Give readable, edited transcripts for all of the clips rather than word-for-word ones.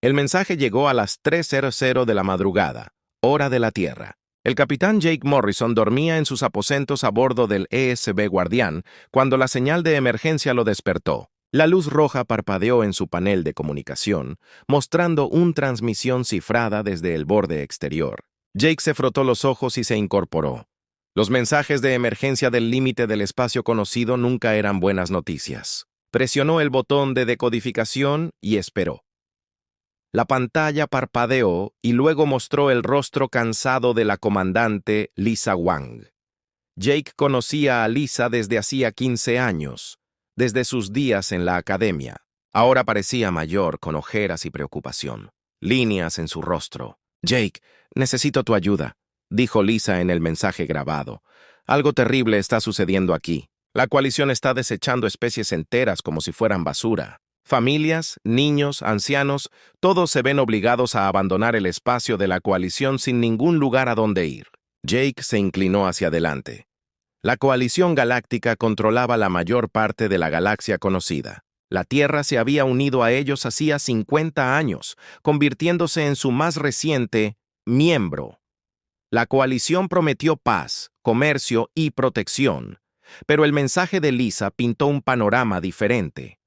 El mensaje llegó a las 3:00 de la madrugada, hora de la Tierra. El capitán Jake Morrison dormía en sus aposentos a bordo del ESB Guardián cuando la señal de emergencia lo despertó. La luz roja parpadeó en su panel de comunicación, mostrando una transmisión cifrada desde el borde exterior. Jake se frotó los ojos y se incorporó. Los mensajes de emergencia del límite del espacio conocido nunca eran buenas noticias. Presionó el botón de decodificación y esperó. La pantalla parpadeó y luego mostró el rostro cansado de la comandante Lisa Wang. Jake conocía a Lisa desde hacía 15 años, desde sus días en la academia. Ahora parecía mayor, con ojeras y preocupación. Líneas en su rostro. «Jake, necesito tu ayuda», dijo Lisa en el mensaje grabado. «Algo terrible está sucediendo aquí. La coalición está desechando especies enteras como si fueran basura. Familias, niños, ancianos, todos se ven obligados a abandonar el espacio de la coalición sin ningún lugar a donde ir». Jake se inclinó hacia adelante. La coalición galáctica controlaba la mayor parte de la galaxia conocida. La Tierra se había unido a ellos hacía 50 años, convirtiéndose en su más reciente miembro. La coalición prometió paz, comercio y protección, pero el mensaje de Lisa pintó un panorama diferente.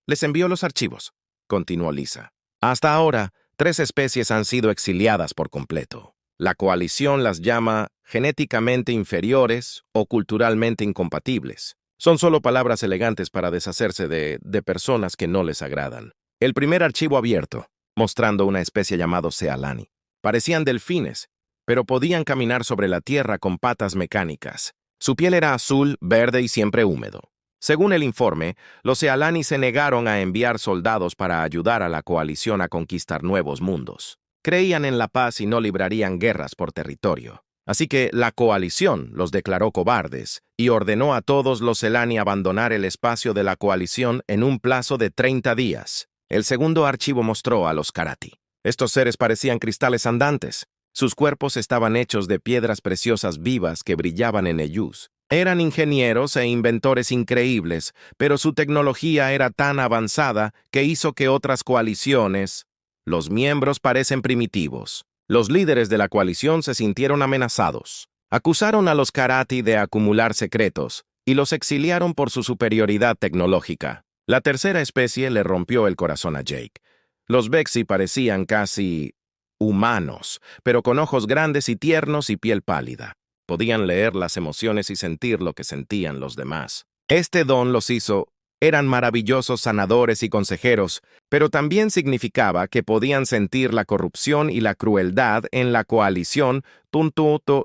Les envío los archivos, continuó Lisa. Hasta ahora, 3 especies han sido exiliadas por completo. La coalición las llama genéticamente inferiores o culturalmente incompatibles. Son solo palabras elegantes para deshacerse de personas que no les agradan. El primer archivo abierto, mostrando una especie llamada Sealani. Parecían delfines, pero podían caminar sobre la tierra con patas mecánicas. Su piel era azul, verde y siempre húmedo. Según el informe, los Sealani se negaron a enviar soldados para ayudar a la coalición a conquistar nuevos mundos. Creían en la paz y no librarían guerras por territorio. Así que la coalición los declaró cobardes y ordenó a todos los Sealani abandonar el espacio de la coalición en un plazo de 30 días. El segundo archivo mostró a los Karati. Estos seres parecían cristales andantes. Sus cuerpos estaban hechos de piedras preciosas vivas que brillaban en ellos. Eran ingenieros e inventores increíbles, pero su tecnología era tan avanzada que hizo que otras coaliciones... Los miembros parecen primitivos. Los líderes de la coalición se sintieron amenazados. Acusaron a los Karati de acumular secretos y los exiliaron por su superioridad tecnológica. La tercera especie le rompió el corazón a Jake. Los Vexi parecían casi humanos, pero con ojos grandes y tiernos y piel pálida. Podían leer las emociones y sentir lo que sentían los demás. Este don los hizo... Eran maravillosos sanadores y consejeros, pero también significaba que podían sentir la corrupción y la crueldad en la coalición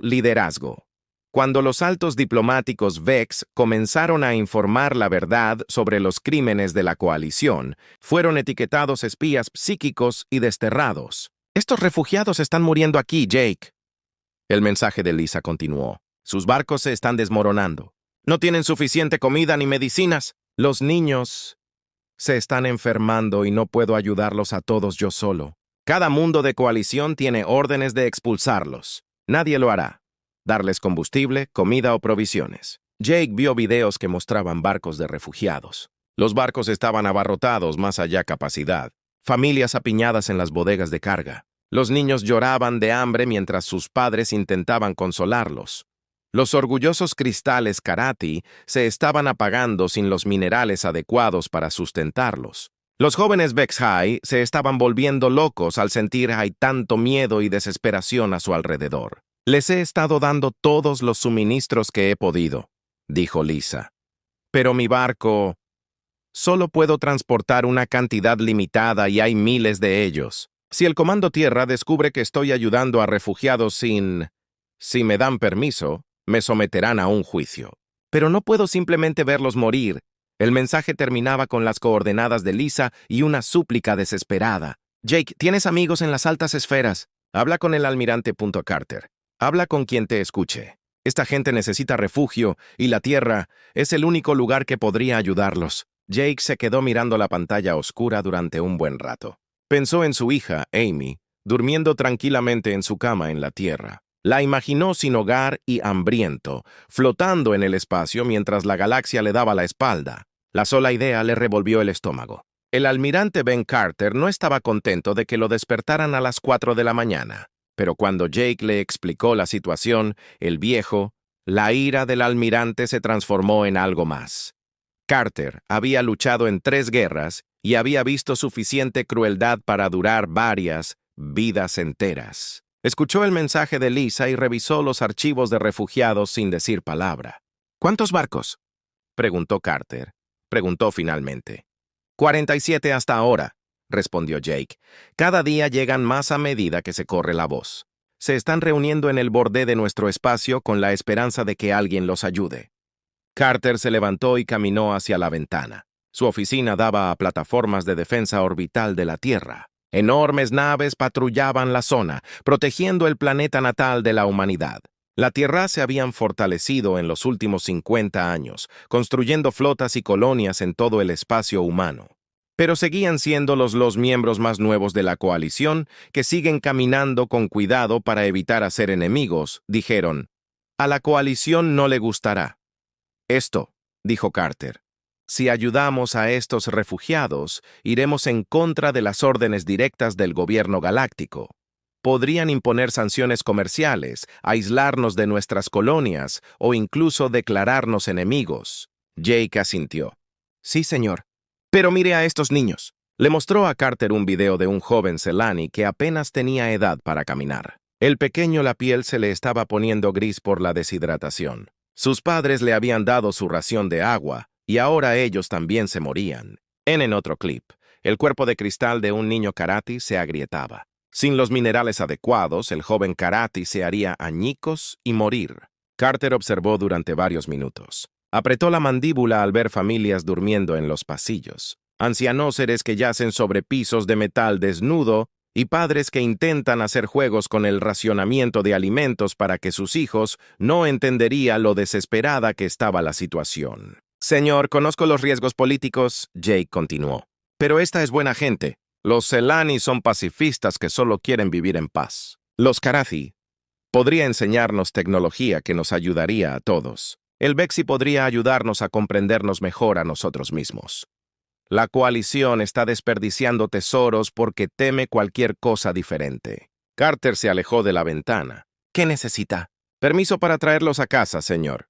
liderazgo. Cuando los altos diplomáticos Vex comenzaron a informar la verdad sobre los crímenes de la coalición, fueron etiquetados espías psíquicos y desterrados. «Estos refugiados están muriendo aquí, Jake». El mensaje de Lisa continuó. «Sus barcos se están desmoronando. No tienen suficiente comida ni medicinas. Los niños se están enfermando y no puedo ayudarlos a todos yo solo. Cada mundo de coalición tiene órdenes de expulsarlos. Nadie lo hará. Darles combustible, comida o provisiones». Jake vio videos que mostraban barcos de refugiados. Los barcos estaban abarrotados más allá capacidad. Familias apiñadas en las bodegas de carga. Los niños lloraban de hambre mientras sus padres intentaban consolarlos. Los orgullosos cristales Karati se estaban apagando sin los minerales adecuados para sustentarlos. Los jóvenes Vexhai se estaban volviendo locos al sentir hay tanto miedo y desesperación a su alrededor. «Les he estado dando todos los suministros que he podido», dijo Lisa. «Pero mi barco... Solo puedo transportar una cantidad limitada y hay miles de ellos. Si el Comando Tierra descubre que estoy ayudando a refugiados si me dan permiso, me someterán a un juicio. Pero no puedo simplemente verlos morir». El mensaje terminaba con las coordenadas de Lisa y una súplica desesperada. «Jake, tienes amigos en las altas esferas. Habla con el almirante Carter. Habla con quien te escuche. Esta gente necesita refugio y la Tierra es el único lugar que podría ayudarlos». Jake se quedó mirando la pantalla oscura durante un buen rato. Pensó en su hija, Amy, durmiendo tranquilamente en su cama en la Tierra. La imaginó sin hogar y hambriento, flotando en el espacio mientras la galaxia le daba la espalda. La sola idea le revolvió el estómago. El almirante Ben Carter no estaba contento de que lo despertaran a las 4 de la mañana, pero cuando Jake le explicó la situación, la ira del almirante se transformó en algo más. Carter había luchado en 3 guerras y había visto suficiente crueldad para durar varias vidas enteras. Escuchó el mensaje de Lisa y revisó los archivos de refugiados sin decir palabra. ¿Cuántos barcos?, preguntó Carter. Preguntó finalmente. 47 hasta ahora, respondió Jake. Cada día llegan más a medida que se corre la voz. Se están reuniendo en el borde de nuestro espacio con la esperanza de que alguien los ayude. Carter se levantó y caminó hacia la ventana. Su oficina daba a plataformas de defensa orbital de la Tierra. Enormes naves patrullaban la zona, protegiendo el planeta natal de la humanidad. La Tierra se habían fortalecido en los últimos 50 años, construyendo flotas y colonias en todo el espacio humano. Pero seguían siendo los miembros más nuevos de la coalición, que siguen caminando con cuidado para evitar hacer enemigos, dijeron. A la coalición no le gustará esto, dijo Carter. Si ayudamos a estos refugiados, iremos en contra de las órdenes directas del gobierno galáctico. Podrían imponer sanciones comerciales, aislarnos de nuestras colonias o incluso declararnos enemigos. Jake asintió. Sí, señor. Pero mire a estos niños. Le mostró a Carter un video de un joven Selani que apenas tenía edad para caminar. El pequeño la piel se le estaba poniendo gris por la deshidratación. Sus padres le habían dado su ración de agua y ahora ellos también se morían. En otro clip, el cuerpo de cristal de un niño Karati se agrietaba. Sin los minerales adecuados, el joven Karati se haría añicos y morir. Carter observó durante varios minutos. Apretó la mandíbula al ver familias durmiendo en los pasillos, ancianóseres que yacen sobre pisos de metal desnudo y padres que intentan hacer juegos con el racionamiento de alimentos para que sus hijos no entenderían lo desesperada que estaba la situación. Señor, conozco los riesgos políticos, Jake continuó, pero esta es buena gente. Los Selani son pacifistas que solo quieren vivir en paz. Los Karathi podría enseñarnos tecnología que nos ayudaría a todos. El Vexi podría ayudarnos a comprendernos mejor a nosotros mismos. La coalición está desperdiciando tesoros porque teme cualquier cosa diferente. Carter se alejó de la ventana. ¿Qué necesita? Permiso para traerlos a casa, señor.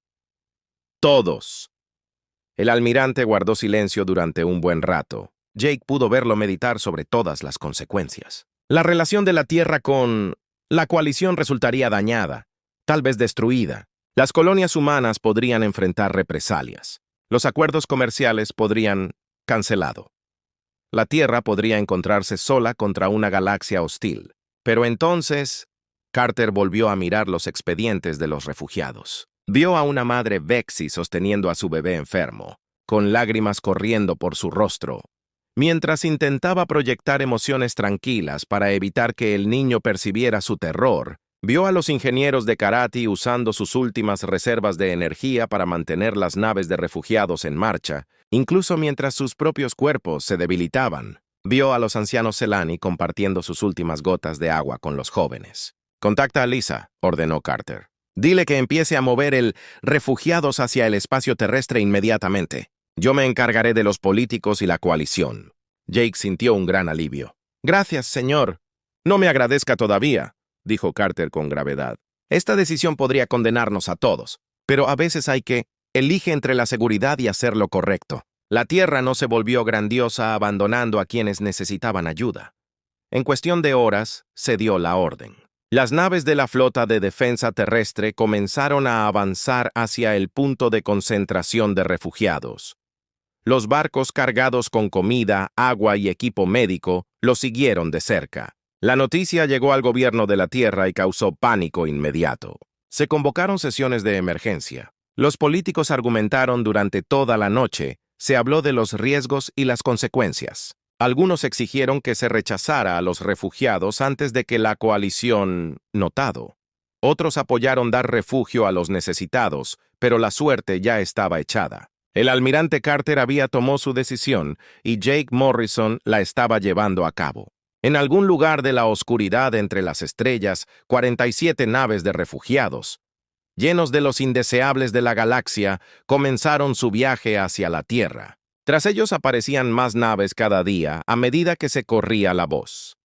Todos. El almirante guardó silencio durante un buen rato. Jake pudo verlo meditar sobre todas las consecuencias. La relación de la Tierra con la coalición resultaría dañada, tal vez destruida. Las colonias humanas podrían enfrentar represalias. Los acuerdos comerciales podrían cancelado. La Tierra podría encontrarse sola contra una galaxia hostil. Pero entonces, Carter volvió a mirar los expedientes de los refugiados. Vio a una madre Vexi sosteniendo a su bebé enfermo, con lágrimas corriendo por su rostro. Mientras intentaba proyectar emociones tranquilas para evitar que el niño percibiera su terror, vio a los ingenieros de Karati usando sus últimas reservas de energía para mantener las naves de refugiados en marcha, incluso mientras sus propios cuerpos se debilitaban. Vio a los ancianos Selani compartiendo sus últimas gotas de agua con los jóvenes. «Contacta a Lisa», ordenó Carter. «Dile que empiece a mover el refugiados hacia el espacio terrestre inmediatamente. Yo me encargaré de los políticos y la coalición». Jake sintió un gran alivio. «Gracias, señor. No me agradezca todavía», dijo Carter con gravedad. «Esta decisión podría condenarnos a todos, pero a veces hay que elige entre la seguridad y hacer lo correcto. La Tierra no se volvió grandiosa abandonando a quienes necesitaban ayuda. En cuestión de horas, se dio la orden. Las naves de la flota de defensa terrestre comenzaron a avanzar hacia el punto de concentración de refugiados. Los barcos cargados con comida, agua y equipo médico los siguieron de cerca. La noticia llegó al gobierno de la Tierra y causó pánico inmediato. Se convocaron sesiones de emergencia. Los políticos argumentaron durante toda la noche. Se habló de los riesgos y las consecuencias. Algunos exigieron que se rechazara a los refugiados antes de que la coalición notado. Otros apoyaron dar refugio a los necesitados, pero la suerte ya estaba echada. El almirante Carter había tomado su decisión y Jake Morrison la estaba llevando a cabo. En algún lugar de la oscuridad entre las estrellas, 47 naves de refugiados, llenos de los indeseables de la galaxia, comenzaron su viaje hacia la Tierra. Tras ellos aparecían más naves cada día a medida que se corría la voz.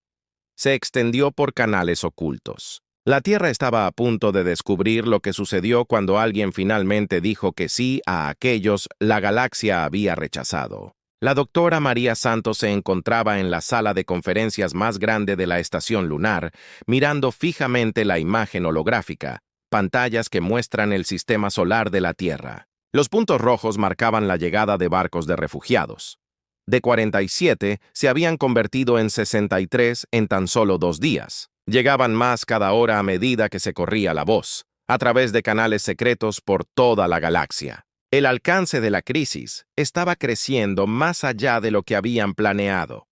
Se extendió por canales ocultos. La Tierra estaba a punto de descubrir lo que sucedió cuando alguien finalmente dijo que sí a aquellos la galaxia había rechazado. La doctora María Santos se encontraba en la sala de conferencias más grande de la estación lunar, mirando fijamente la imagen holográfica, pantallas que muestran el sistema solar de la Tierra. Los puntos rojos marcaban la llegada de barcos de refugiados. De 47 se habían convertido en 63 en tan solo 2 días. Llegaban más cada hora a medida que se corría la voz, a través de canales secretos por toda la galaxia. El alcance de la crisis estaba creciendo más allá de lo que habían planeado.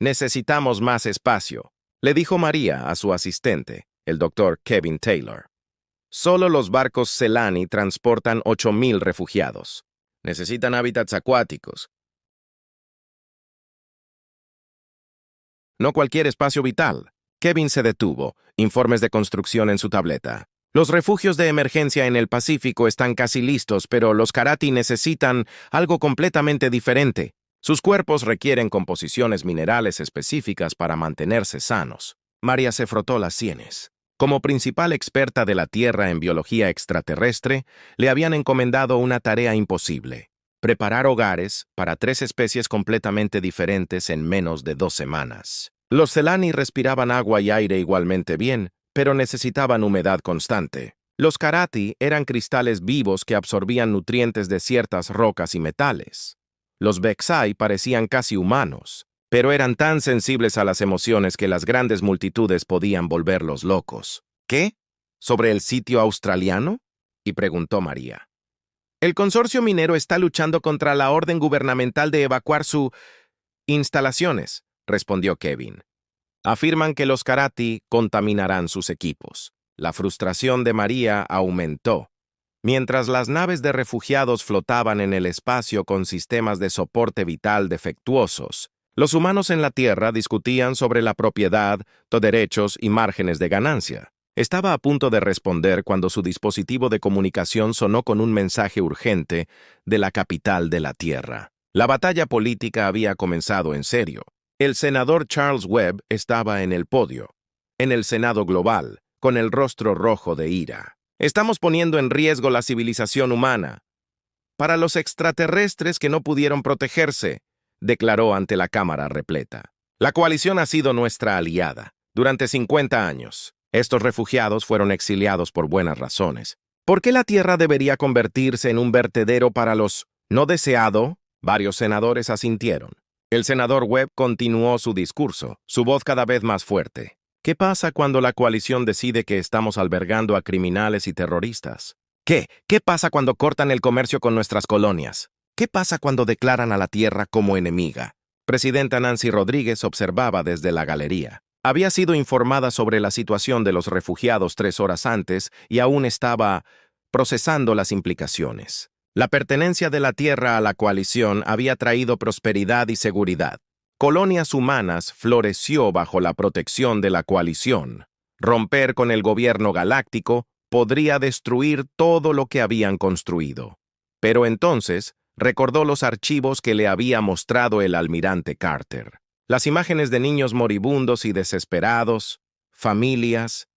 «Necesitamos más espacio», le dijo María a su asistente, el doctor Kevin Taylor. «Solo los barcos Celani transportan 8,000 refugiados. Necesitan hábitats acuáticos. No cualquier espacio vital». Kevin se detuvo, informes de construcción en su tableta. Los refugios de emergencia en el Pacífico están casi listos, pero los Karati necesitan algo completamente diferente. Sus cuerpos requieren composiciones minerales específicas para mantenerse sanos. María se frotó las sienes. Como principal experta de la Tierra en biología extraterrestre, le habían encomendado una tarea imposible: preparar hogares para 3 especies completamente diferentes en menos de 2 semanas. Los Celani respiraban agua y aire igualmente bien, pero necesitaban humedad constante. Los Karati eran cristales vivos que absorbían nutrientes de ciertas rocas y metales. Los Vexai parecían casi humanos, pero eran tan sensibles a las emociones que las grandes multitudes podían volverlos locos. ¿Qué? ¿Sobre el sitio australiano?, y preguntó María. El consorcio minero está luchando contra la orden gubernamental de evacuar sus instalaciones, respondió Kevin. Afirman que los Karati contaminarán sus equipos. La frustración de María aumentó. Mientras las naves de refugiados flotaban en el espacio con sistemas de soporte vital defectuosos, los humanos en la Tierra discutían sobre la propiedad, derechos y márgenes de ganancia. Estaba a punto de responder cuando su dispositivo de comunicación sonó con un mensaje urgente de la capital de la Tierra. La batalla política había comenzado en serio. El senador Charles Webb estaba en el podio, en el Senado Global, con el rostro rojo de ira. «Estamos poniendo en riesgo la civilización humana para los extraterrestres que no pudieron protegerse», declaró ante la Cámara repleta. «La coalición ha sido nuestra aliada durante 50 años. Estos refugiados fueron exiliados por buenas razones. ¿Por qué la Tierra debería convertirse en un vertedero para los no deseados?» Varios senadores asintieron. El senador Webb continuó su discurso, su voz cada vez más fuerte. ¿Qué pasa cuando la coalición decide que estamos albergando a criminales y terroristas? ¿Qué pasa cuando cortan el comercio con nuestras colonias? ¿Qué pasa cuando declaran a la Tierra como enemiga? Presidenta Nancy Rodríguez observaba desde la galería. Había sido informada sobre la situación de los refugiados 3 horas antes y aún estaba procesando las implicaciones. La pertenencia de la Tierra a la coalición había traído prosperidad y seguridad. Colonias humanas floreció bajo la protección de la coalición. Romper con el gobierno galáctico podría destruir todo lo que habían construido. Pero entonces recordó los archivos que le había mostrado el almirante Carter. Las imágenes de niños moribundos y desesperados, familias,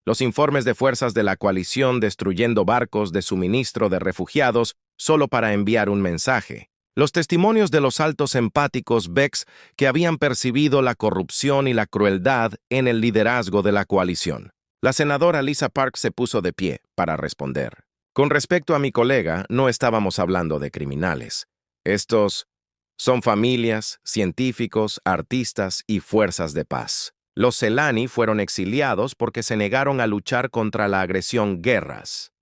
los informes de fuerzas de la coalición destruyendo barcos de suministro de refugiados solo para enviar un mensaje. Los testimonios de los altos empáticos Vex que habían percibido la corrupción y la crueldad en el liderazgo de la coalición. La senadora Lisa Parks se puso de pie para responder. Con respecto a mi colega, no estábamos hablando de criminales. Estos son familias, científicos, artistas y fuerzas de paz. Los Celani fueron exiliados porque se negaron a luchar contra la agresión guerras.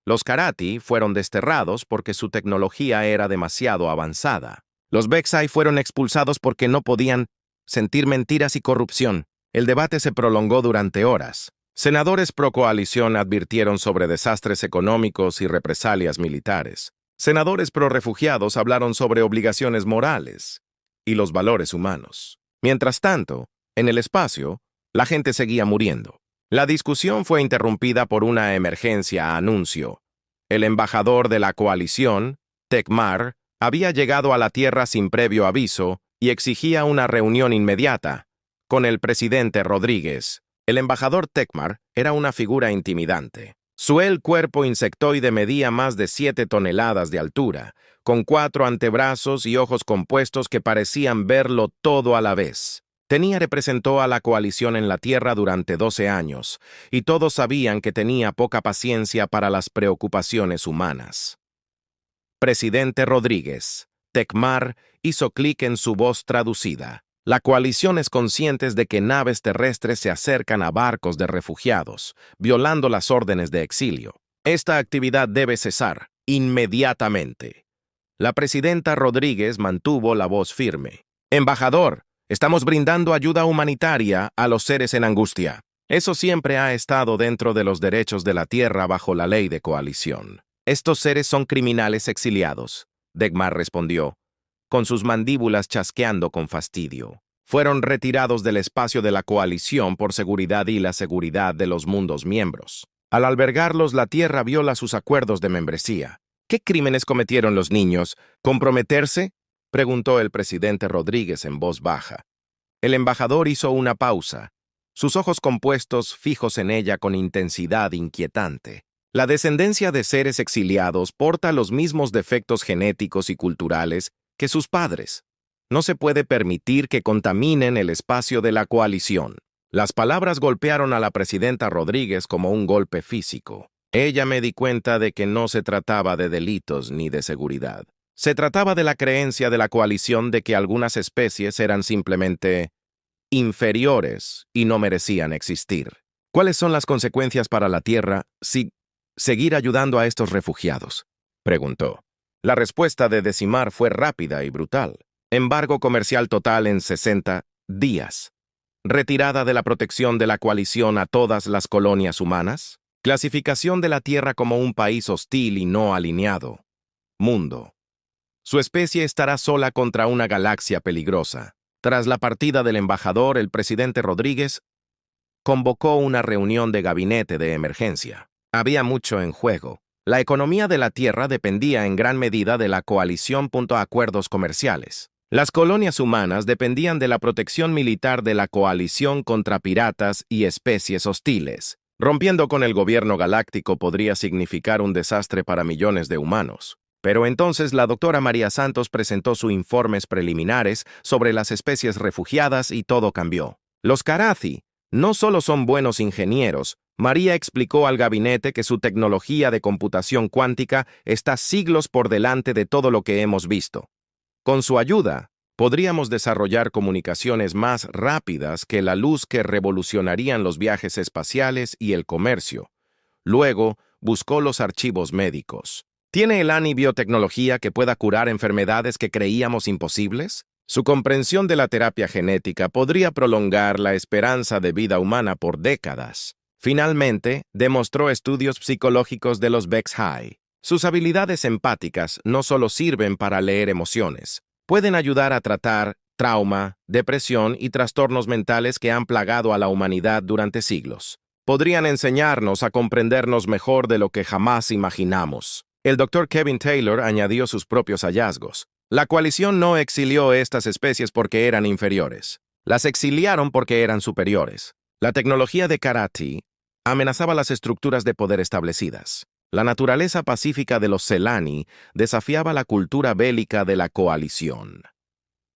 Los Karati fueron desterrados porque su tecnología era demasiado avanzada. Los Vexai fueron expulsados porque no podían sentir mentiras y corrupción. El debate se prolongó durante horas. Senadores pro coalición advirtieron sobre desastres económicos y represalias militares. Senadores pro refugiados hablaron sobre obligaciones morales y los valores humanos. Mientras tanto, en el espacio, la gente seguía muriendo. La discusión fue interrumpida por una emergencia anuncio. El embajador de la coalición, Tekmar, Había llegado a la Tierra sin previo aviso y exigía una reunión inmediata con el presidente Rodríguez. El embajador Tecmar era una figura intimidante. Su cuerpo insectoide medía más de 7 toneladas de altura, con 4 antebrazos y ojos compuestos que parecían verlo todo a la vez. Representó a la coalición en la Tierra durante 12 años, y todos sabían que tenía poca paciencia para las preocupaciones humanas. Presidente Rodríguez. Tecmar hizo clic en su voz traducida. La coalición es consciente de que naves terrestres se acercan a barcos de refugiados, violando las órdenes de exilio. Esta actividad debe cesar inmediatamente. La presidenta Rodríguez mantuvo la voz firme. Embajador, estamos brindando ayuda humanitaria a los seres en angustia. Eso siempre ha estado dentro de los derechos de la Tierra bajo la ley de coalición. Estos seres son criminales exiliados, Tecmar respondió, con sus mandíbulas chasqueando con fastidio. Fueron retirados del espacio de la coalición por seguridad y la seguridad de los mundos miembros. Al albergarlos, la Tierra viola sus acuerdos de membresía. ¿Qué crímenes cometieron los niños? ¿Comprometerse?, preguntó el presidente Rodríguez en voz baja. El embajador hizo una pausa, sus ojos compuestos fijos en ella con intensidad inquietante. La descendencia de seres exiliados porta los mismos defectos genéticos y culturales que sus padres. No se puede permitir que contaminen el espacio de la coalición. Las palabras golpearon a la presidenta Rodríguez como un golpe físico. Ella me di cuenta de que no se trataba de delitos ni de seguridad. Se trataba de la creencia de la coalición de que algunas especies eran simplemente inferiores y no merecían existir. ¿Cuáles son las consecuencias para la Tierra si seguir ayudando a estos refugiados?, preguntó. La respuesta de Decimar fue rápida y brutal. Embargo comercial total en 60 días. Retirada de la protección de la coalición a todas las colonias humanas. Clasificación de la Tierra como un país hostil y no alineado. Mundo. Su especie estará sola contra una galaxia peligrosa. Tras la partida del embajador, el presidente Rodríguez convocó una reunión de gabinete de emergencia. Había mucho en juego. La economía de la Tierra dependía en gran medida de la coalición. Acuerdos comerciales. Las colonias humanas dependían de la protección militar de la coalición contra piratas y especies hostiles. Rompiendo con el gobierno galáctico podría significar un desastre para millones de humanos. Pero entonces la doctora María Santos presentó sus informes preliminares sobre las especies refugiadas y todo cambió. Los Carathi no solo son buenos ingenieros. María explicó al gabinete que su tecnología de computación cuántica está siglos por delante de todo lo que hemos visto. Con su ayuda, podríamos desarrollar comunicaciones más rápidas que la luz que revolucionarían los viajes espaciales y el comercio. Luego, buscó los archivos médicos. ¿Tiene el ANI biotecnología que pueda curar enfermedades que creíamos imposibles? Su comprensión de la terapia genética podría prolongar la esperanza de vida humana por décadas. Finalmente, demostró estudios psicológicos de los Bexhai. Sus habilidades empáticas no solo sirven para leer emociones, pueden ayudar a tratar trauma, depresión y trastornos mentales que han plagado a la humanidad durante siglos. Podrían enseñarnos a comprendernos mejor de lo que jamás imaginamos. El Dr. Kevin Taylor añadió sus propios hallazgos. La coalición no exilió estas especies porque eran inferiores. Las exiliaron porque eran superiores. La tecnología de Carathi amenazaba las estructuras de poder establecidas. La naturaleza pacífica de los Celani desafiaba la cultura bélica de la coalición.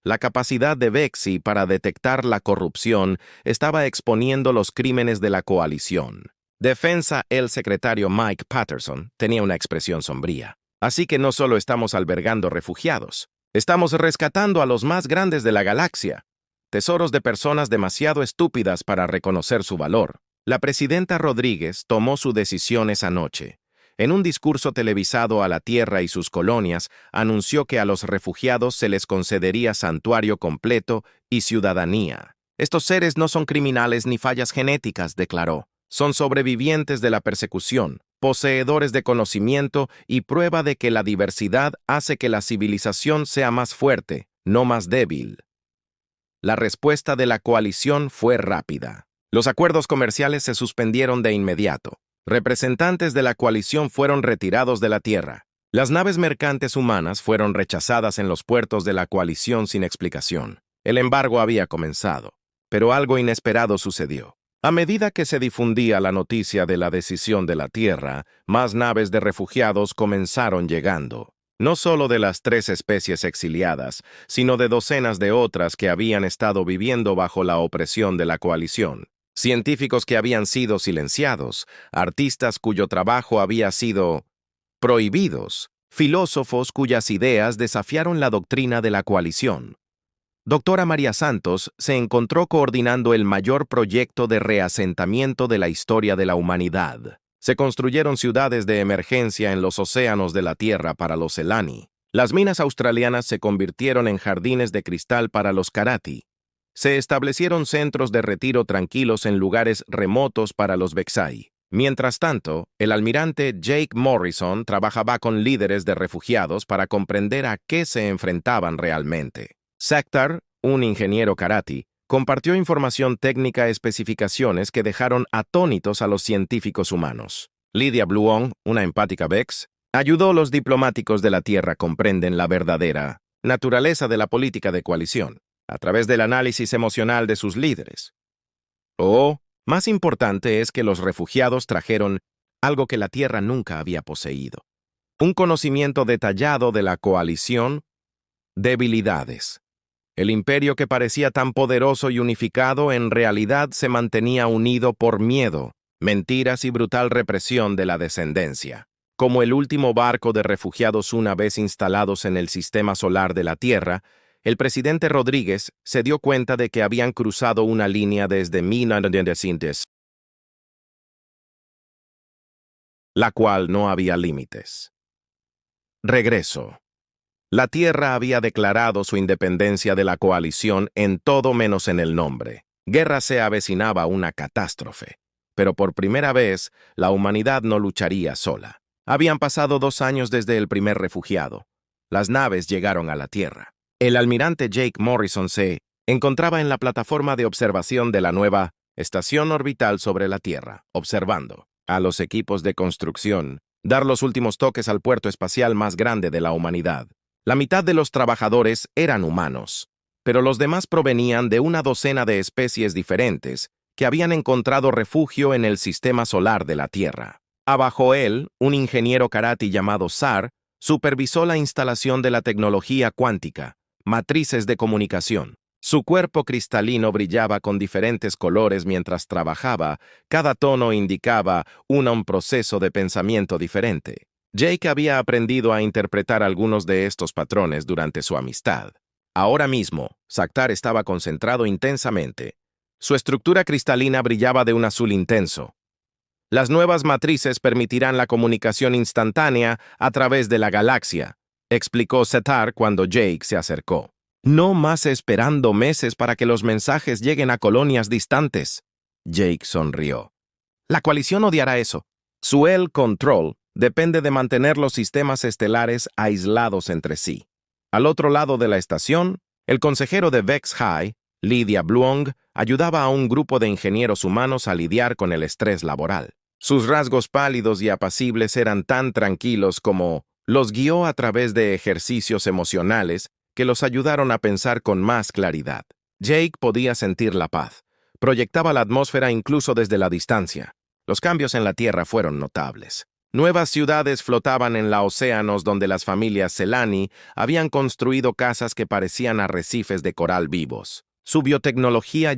La capacidad de Vexi para detectar la corrupción estaba exponiendo los crímenes de la coalición. Defensa, el secretario Mike Patterson tenía una expresión sombría. Así que no solo estamos albergando refugiados, estamos rescatando a los más grandes de la galaxia. Tesoros de personas demasiado estúpidas para reconocer su valor. La presidenta Rodríguez tomó su decisión esa noche. En un discurso televisado a la Tierra y sus colonias, anunció que a los refugiados se les concedería santuario completo y ciudadanía. Estos seres no son criminales ni fallas genéticas, declaró. Son sobrevivientes de la persecución, poseedores de conocimiento y prueba de que la diversidad hace que la civilización sea más fuerte, no más débil. La respuesta de la coalición fue rápida. Los acuerdos comerciales se suspendieron de inmediato. Representantes de la coalición fueron retirados de la Tierra. Las naves mercantes humanas fueron rechazadas en los puertos de la coalición sin explicación. El embargo había comenzado, pero algo inesperado sucedió. A medida que se difundía la noticia de la decisión de la Tierra, más naves de refugiados comenzaron llegando. No solo de las 3 especies exiliadas, sino de docenas de otras que habían estado viviendo bajo la opresión de la coalición. Científicos que habían sido silenciados, artistas cuyo trabajo había sido prohibidos, filósofos cuyas ideas desafiaron la doctrina de la coalición. Doctora María Santos se encontró coordinando el mayor proyecto de reasentamiento de la historia de la humanidad. Se construyeron ciudades de emergencia en los océanos de la Tierra para los Selani. Las minas australianas se convirtieron en jardines de cristal para los Karati. Se establecieron centros de retiro tranquilos en lugares remotos para los Vexai. Mientras tanto, el almirante Jake Morrison trabajaba con líderes de refugiados para comprender a qué se enfrentaban realmente. Sakhtar, un ingeniero Karati, compartió información técnica y especificaciones que dejaron atónitos a los científicos humanos. Lydia Bluong, una empática Vex, ayudó a los diplomáticos de la Tierra comprenden la verdadera naturaleza de la política de coalición, a través del análisis emocional de sus líderes. Más importante es que los refugiados trajeron algo que la Tierra nunca había poseído. Un conocimiento detallado de la coalición, debilidades. El imperio que parecía tan poderoso y unificado en realidad se mantenía unido por miedo, mentiras y brutal represión de la descendencia. Como el último barco de refugiados una vez instalados en el sistema solar de la Tierra, el presidente Rodríguez se dio cuenta de que habían cruzado una línea desde 1900, la cual no había límites. Regreso. La Tierra había declarado su independencia de la coalición en todo menos en el nombre. Guerra se avecinaba una catástrofe. Pero por primera vez, la humanidad no lucharía sola. Habían pasado 2 años desde el primer refugiado. Las naves llegaron a la Tierra. El almirante Jake Morrison se encontraba en la plataforma de observación de la nueva estación orbital sobre la Tierra, observando a los equipos de construcción dar los últimos toques al puerto espacial más grande de la humanidad. La mitad de los trabajadores eran humanos, pero los demás provenían de una docena de especies diferentes que habían encontrado refugio en el sistema solar de la Tierra. Abajo él, un ingeniero Karati llamado SAR supervisó la instalación de la tecnología cuántica, matrices de comunicación. Su cuerpo cristalino brillaba con diferentes colores mientras trabajaba, cada tono indicaba un proceso de pensamiento diferente. Jake había aprendido a interpretar algunos de estos patrones durante su amistad. Ahora mismo, Sakhtar estaba concentrado intensamente. Su estructura cristalina brillaba de un azul intenso. Las nuevas matrices permitirán la comunicación instantánea a través de la galaxia, explicó Sakhtar cuando Jake se acercó. No más esperando meses para que los mensajes lleguen a colonias distantes. Jake sonrió. La coalición odiará eso. Su control depende de mantener los sistemas estelares aislados entre sí. Al otro lado de la estación, el consejero de Vex High, Lydia Bluong, ayudaba a un grupo de ingenieros humanos a lidiar con el estrés laboral. Sus rasgos pálidos y apacibles eran tan tranquilos como los guió a través de ejercicios emocionales que los ayudaron a pensar con más claridad. Jake podía sentir la paz. Proyectaba la atmósfera incluso desde la distancia. Los cambios en la Tierra fueron notables. Nuevas ciudades flotaban en los océanos donde las familias Selani habían construido casas que parecían arrecifes de coral vivos. Su biotecnología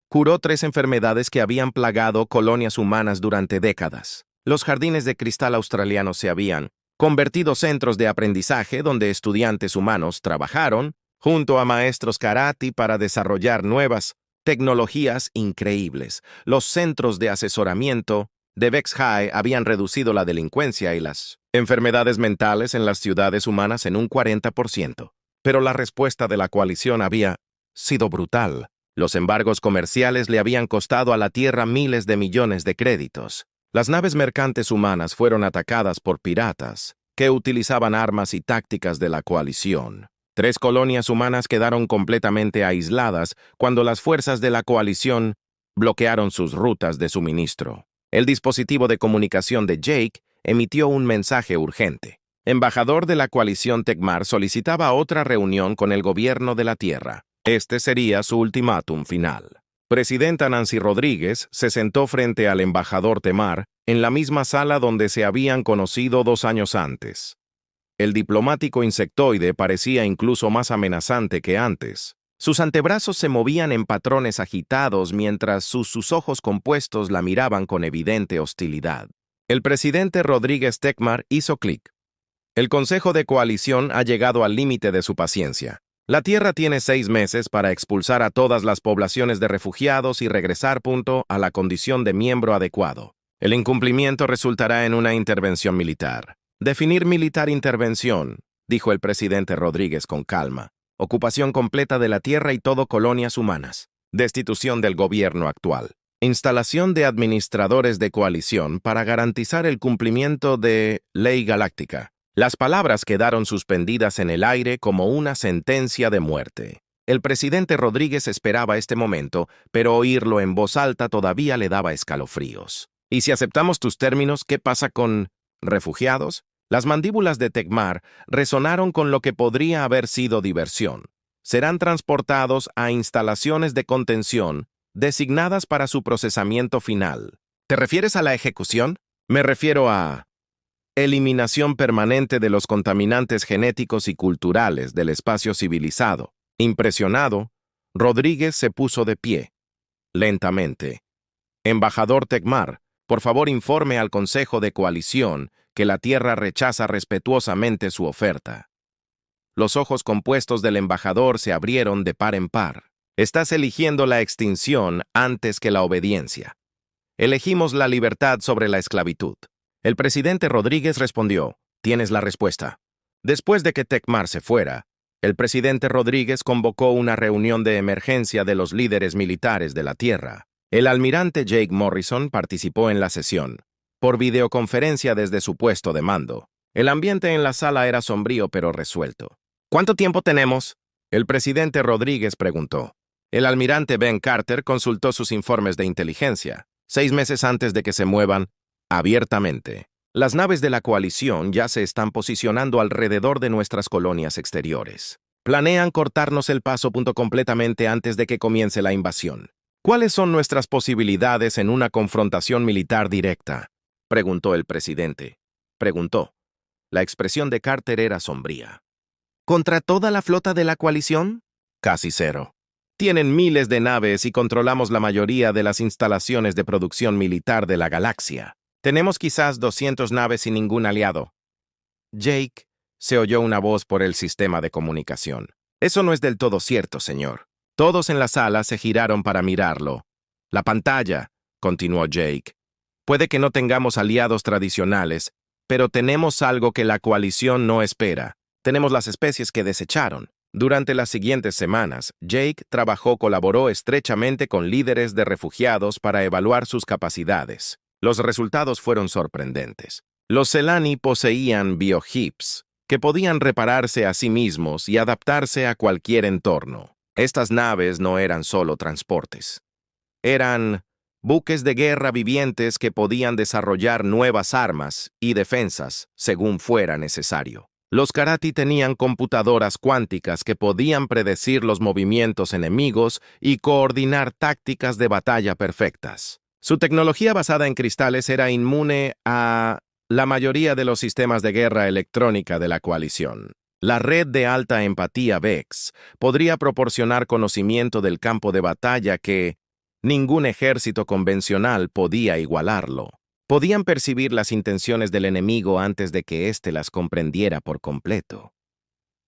curó 3 enfermedades que habían plagado colonias humanas durante décadas. Los jardines de cristal australianos se habían convertido centros de aprendizaje donde estudiantes humanos trabajaron junto a maestros Karati para desarrollar nuevas tecnologías increíbles. Los centros de asesoramiento de Vex High habían reducido la delincuencia y las enfermedades mentales en las ciudades humanas en un 40%. Pero la respuesta de la coalición había sido brutal. Los embargos comerciales le habían costado a la Tierra miles de millones de créditos. Las naves mercantes humanas fueron atacadas por piratas que utilizaban armas y tácticas de la coalición. 3 colonias humanas quedaron completamente aisladas cuando las fuerzas de la coalición bloquearon sus rutas de suministro. El dispositivo de comunicación de Jake emitió un mensaje urgente. Embajador de la coalición Tecmar solicitaba otra reunión con el gobierno de la Tierra. Este sería su ultimátum final. Presidenta Nancy Rodríguez se sentó frente al embajador Tecmar en la misma sala donde se habían conocido 2 años antes. El diplomático insectoide parecía incluso más amenazante que antes. Sus antebrazos se movían en patrones agitados mientras sus ojos compuestos la miraban con evidente hostilidad. El presidente Rodríguez Tecmar hizo clic. El Consejo de Coalición ha llegado al límite de su paciencia. La Tierra tiene 6 meses para expulsar a todas las poblaciones de refugiados y regresar a la condición de miembro adecuado. El incumplimiento resultará en una intervención militar. Definir militar intervención, dijo el presidente Rodríguez con calma. Ocupación completa de la Tierra y todo colonias humanas. Destitución del gobierno actual. Instalación de administradores de coalición para garantizar el cumplimiento de Ley Galáctica. Las palabras quedaron suspendidas en el aire como una sentencia de muerte. El presidente Rodríguez esperaba este momento, pero oírlo en voz alta todavía le daba escalofríos. ¿Y si aceptamos tus términos, qué pasa con refugiados? Las mandíbulas de Tecmar resonaron con lo que podría haber sido diversión. Serán transportados a instalaciones de contención designadas para su procesamiento final. ¿Te refieres a la ejecución? Me refiero a eliminación permanente de los contaminantes genéticos y culturales del espacio civilizado. Impresionado, Rodríguez se puso de pie. Lentamente. Embajador Tecmar, por favor informe al Consejo de Coalición que la Tierra rechaza respetuosamente su oferta. Los ojos compuestos del embajador se abrieron de par en par. Estás eligiendo la extinción antes que la obediencia. Elegimos la libertad sobre la esclavitud. El presidente Rodríguez respondió, tienes la respuesta. Después de que Tecmar se fuera, el presidente Rodríguez convocó una reunión de emergencia de los líderes militares de la Tierra. El almirante Jake Morrison participó en la sesión, por videoconferencia desde su puesto de mando. El ambiente en la sala era sombrío pero resuelto. ¿Cuánto tiempo tenemos? El presidente Rodríguez preguntó. El almirante Ben Carter consultó sus informes de inteligencia, 6 meses antes de que se muevan abiertamente. Las naves de la coalición ya se están posicionando alrededor de nuestras colonias exteriores. Planean cortarnos el paso completamente antes de que comience la invasión. ¿Cuáles son nuestras posibilidades en una confrontación militar directa? Preguntó el presidente. Preguntó. La expresión de Carter era sombría. ¿Contra toda la flota de la coalición? Casi 0. Tienen miles de naves y controlamos la mayoría de las instalaciones de producción militar de la galaxia. Tenemos quizás 200 naves sin ningún aliado. Jake, se oyó una voz por el sistema de comunicación. Eso no es del todo cierto, señor. Todos en la sala se giraron para mirarlo. La pantalla, continuó Jake. Puede que no tengamos aliados tradicionales, pero tenemos algo que la coalición no espera. Tenemos las especies que desecharon. Durante las siguientes semanas, Jake colaboró estrechamente con líderes de refugiados para evaluar sus capacidades. Los resultados fueron sorprendentes. Los Selani poseían biohips, que podían repararse a sí mismos y adaptarse a cualquier entorno. Estas naves no eran solo transportes. Eran buques de guerra vivientes que podían desarrollar nuevas armas y defensas según fuera necesario. Los Karati tenían computadoras cuánticas que podían predecir los movimientos enemigos y coordinar tácticas de batalla perfectas. Su tecnología basada en cristales era inmune a la mayoría de los sistemas de guerra electrónica de la coalición. La red de alta empatía VEX podría proporcionar conocimiento del campo de batalla que ningún ejército convencional podía igualarlo. Podían percibir las intenciones del enemigo antes de que éste las comprendiera por completo.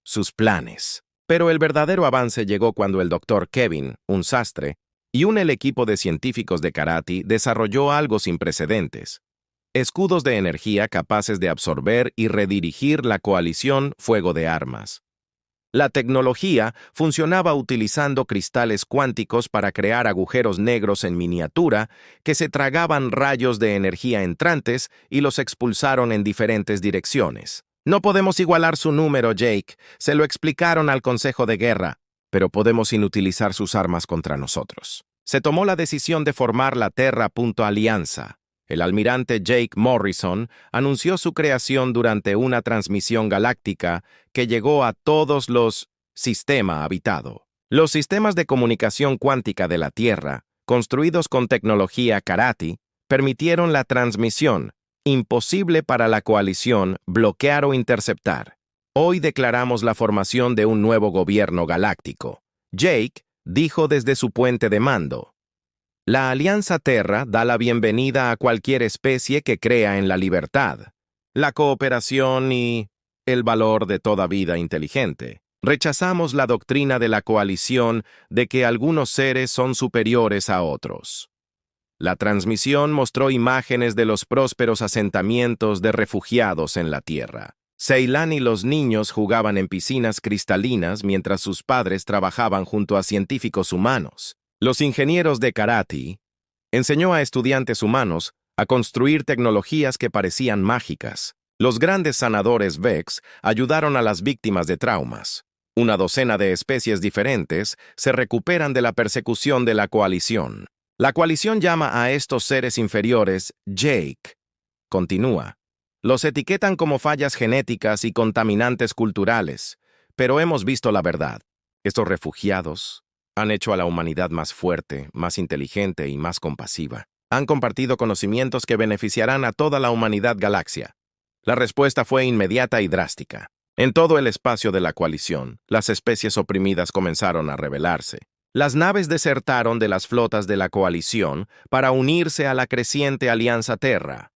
Sus planes. Pero el verdadero avance llegó cuando el Dr. Kevin, un sastre, y el equipo de científicos de Karati desarrolló algo sin precedentes. Escudos de energía capaces de absorber y redirigir la coalición fuego de armas. La tecnología funcionaba utilizando cristales cuánticos para crear agujeros negros en miniatura que se tragaban rayos de energía entrantes y los expulsaron en diferentes direcciones. No podemos igualar su número, Jake. Se lo explicaron al Consejo de Guerra, pero podemos inutilizar sus armas contra nosotros. Se tomó la decisión de formar la Terra Alianza. el almirante Jake Morrison anunció su creación durante una transmisión galáctica que llegó a todos los sistemas habitados. Los sistemas de comunicación cuántica de la Tierra, construidos con tecnología Karate, permitieron la transmisión, imposible para la coalición bloquear o interceptar. Hoy declaramos la formación de un nuevo gobierno galáctico. Jake dijo desde su puente de mando: la Alianza Terra da la bienvenida a cualquier especie que crea en la libertad, la cooperación y el valor de toda vida inteligente. Rechazamos la doctrina de la coalición de que algunos seres son superiores a otros. La transmisión mostró imágenes de los prósperos asentamientos de refugiados en la Tierra. Ceylan y los niños jugaban en piscinas cristalinas mientras sus padres trabajaban junto a científicos humanos. Los ingenieros de Karate enseñó a estudiantes humanos a construir tecnologías que parecían mágicas. Los grandes sanadores Vex ayudaron a las víctimas de traumas. Una docena de especies diferentes se recuperan de la persecución de la coalición. La coalición llama a estos seres inferiores Jake. Continúa. Los etiquetan como fallas genéticas y contaminantes culturales, pero hemos visto la verdad. Estos refugiados han hecho a la humanidad más fuerte, más inteligente y más compasiva. Han compartido conocimientos que beneficiarán a toda la humanidad galaxia. La respuesta fue inmediata y drástica. En todo el espacio de la coalición, las especies oprimidas comenzaron a rebelarse. Las naves desertaron de las flotas de la coalición para unirse a la creciente Alianza Terra.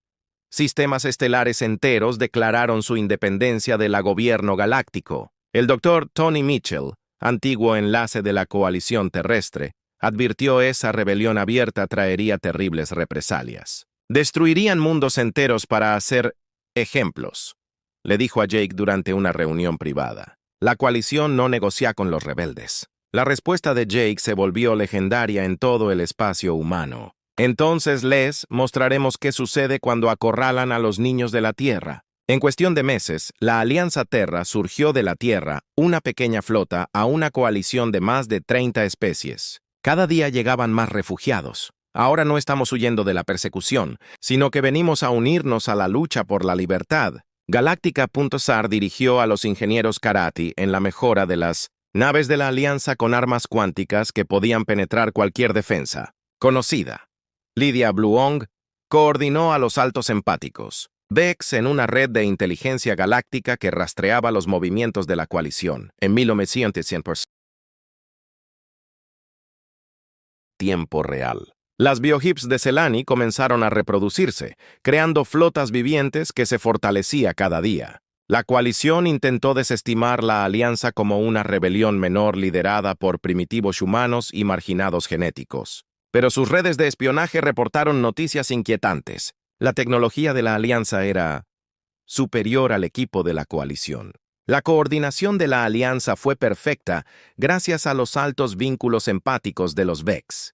Sistemas estelares enteros declararon su independencia del gobierno galáctico. El Dr. Tony Mitchell, antiguo enlace de la coalición terrestre, advirtió esa rebelión abierta traería terribles represalias. Destruirían mundos enteros para hacer ejemplos, le dijo a Jake durante una reunión privada. La coalición no negocia con los rebeldes. La respuesta de Jake se volvió legendaria en todo el espacio humano. Entonces les mostraremos qué sucede cuando acorralan a los niños de la Tierra. En cuestión de meses, la Alianza Terra surgió de la Tierra, una pequeña flota, a una coalición de más de 30 especies. Cada día llegaban más refugiados. Ahora no estamos huyendo de la persecución, sino que venimos a unirnos a la lucha por la libertad. Galáctica.sar dirigió a los ingenieros Karate en la mejora de las naves de la Alianza con armas cuánticas que podían penetrar cualquier defensa conocida. Lydia Bluong coordinó a los altos empáticos, Vex en una red de inteligencia galáctica que rastreaba los movimientos de la coalición. En 1900% tiempo real. Las biohips de Celani comenzaron a reproducirse, creando flotas vivientes que se fortalecía cada día. La coalición intentó desestimar la alianza como una rebelión menor liderada por primitivos humanos y marginados genéticos. Pero sus redes de espionaje reportaron noticias inquietantes. La tecnología de la alianza era superior al equipo de la coalición. La coordinación de la alianza fue perfecta gracias a los altos vínculos empáticos de los Vex.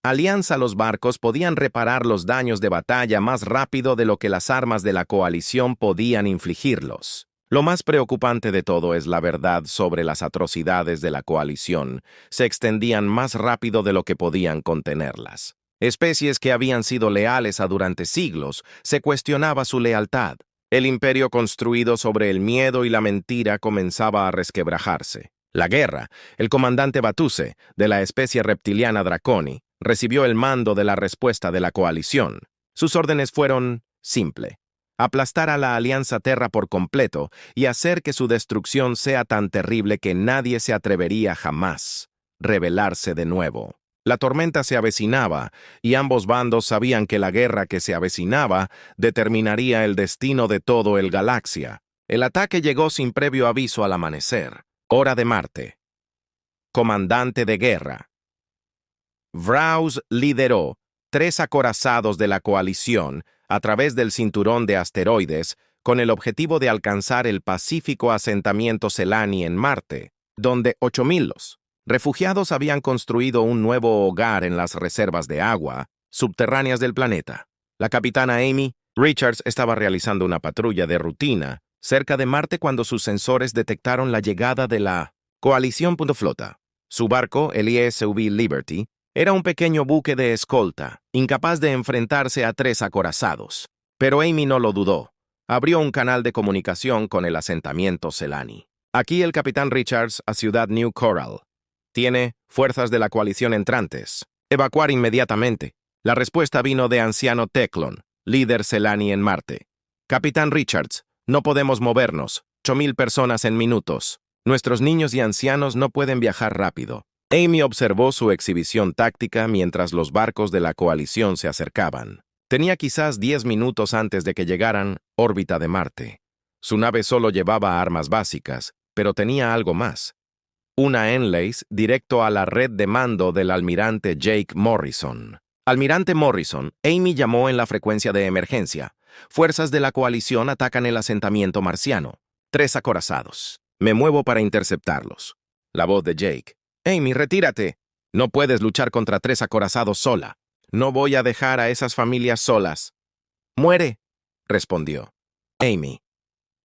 Alianza los barcos podían reparar los daños de batalla más rápido de lo que las armas de la coalición podían infligirlos. Lo más preocupante de todo es la verdad sobre las atrocidades de la coalición. Se extendían más rápido de lo que podían contenerlas. Especies que habían sido leales durante siglos, se cuestionaba su lealtad. El imperio construido sobre el miedo y la mentira comenzaba a resquebrajarse. La guerra, el comandante Batuse, de la especie reptiliana Draconi, recibió el mando de la respuesta de la coalición. Sus órdenes fueron simples: aplastar a la Alianza Terra por completo y hacer que su destrucción sea tan terrible que nadie se atrevería jamás rebelarse de nuevo. La tormenta se avecinaba y ambos bandos sabían que la guerra que se avecinaba determinaría el destino de todo el galaxia. El ataque llegó sin previo aviso al amanecer. Hora de Marte. Comandante de guerra. Vraus lideró 3 acorazados de la coalición a través del cinturón de asteroides con el objetivo de alcanzar el pacífico asentamiento Celani en Marte, donde 8.000 refugiados habían construido un nuevo hogar en las reservas de agua subterráneas del planeta. La capitana Amy Richards estaba realizando una patrulla de rutina cerca de Marte cuando sus sensores detectaron la llegada de la coalición. Flota. Su barco, el ISV Liberty, Era un pequeño buque de escolta, incapaz de enfrentarse a 3 acorazados. Pero Amy no lo dudó. Abrió un canal de comunicación con el asentamiento Selani. Aquí el capitán Richards a Ciudad New Coral. Tiene fuerzas de la coalición entrantes. Evacuar inmediatamente. La respuesta vino de anciano Teclon, líder Selani en Marte. Capitán Richards, no podemos movernos. 8,000 personas en minutos. Nuestros niños y ancianos no pueden viajar rápido. Amy observó su exhibición táctica mientras los barcos de la coalición se acercaban. Tenía quizás 10 minutos antes de que llegaran órbita de Marte. Su nave solo llevaba armas básicas, pero tenía algo más. Una Enlace directo a la red de mando del almirante Jake Morrison. Almirante Morrison, Amy llamó en la frecuencia de emergencia. Fuerzas de la coalición atacan el asentamiento marciano. 3 acorazados. Me muevo para interceptarlos. La voz de Jake. Amy, retírate. No puedes luchar contra 3 acorazados sola. No voy a dejar a esas familias solas. Muere, respondió. Amy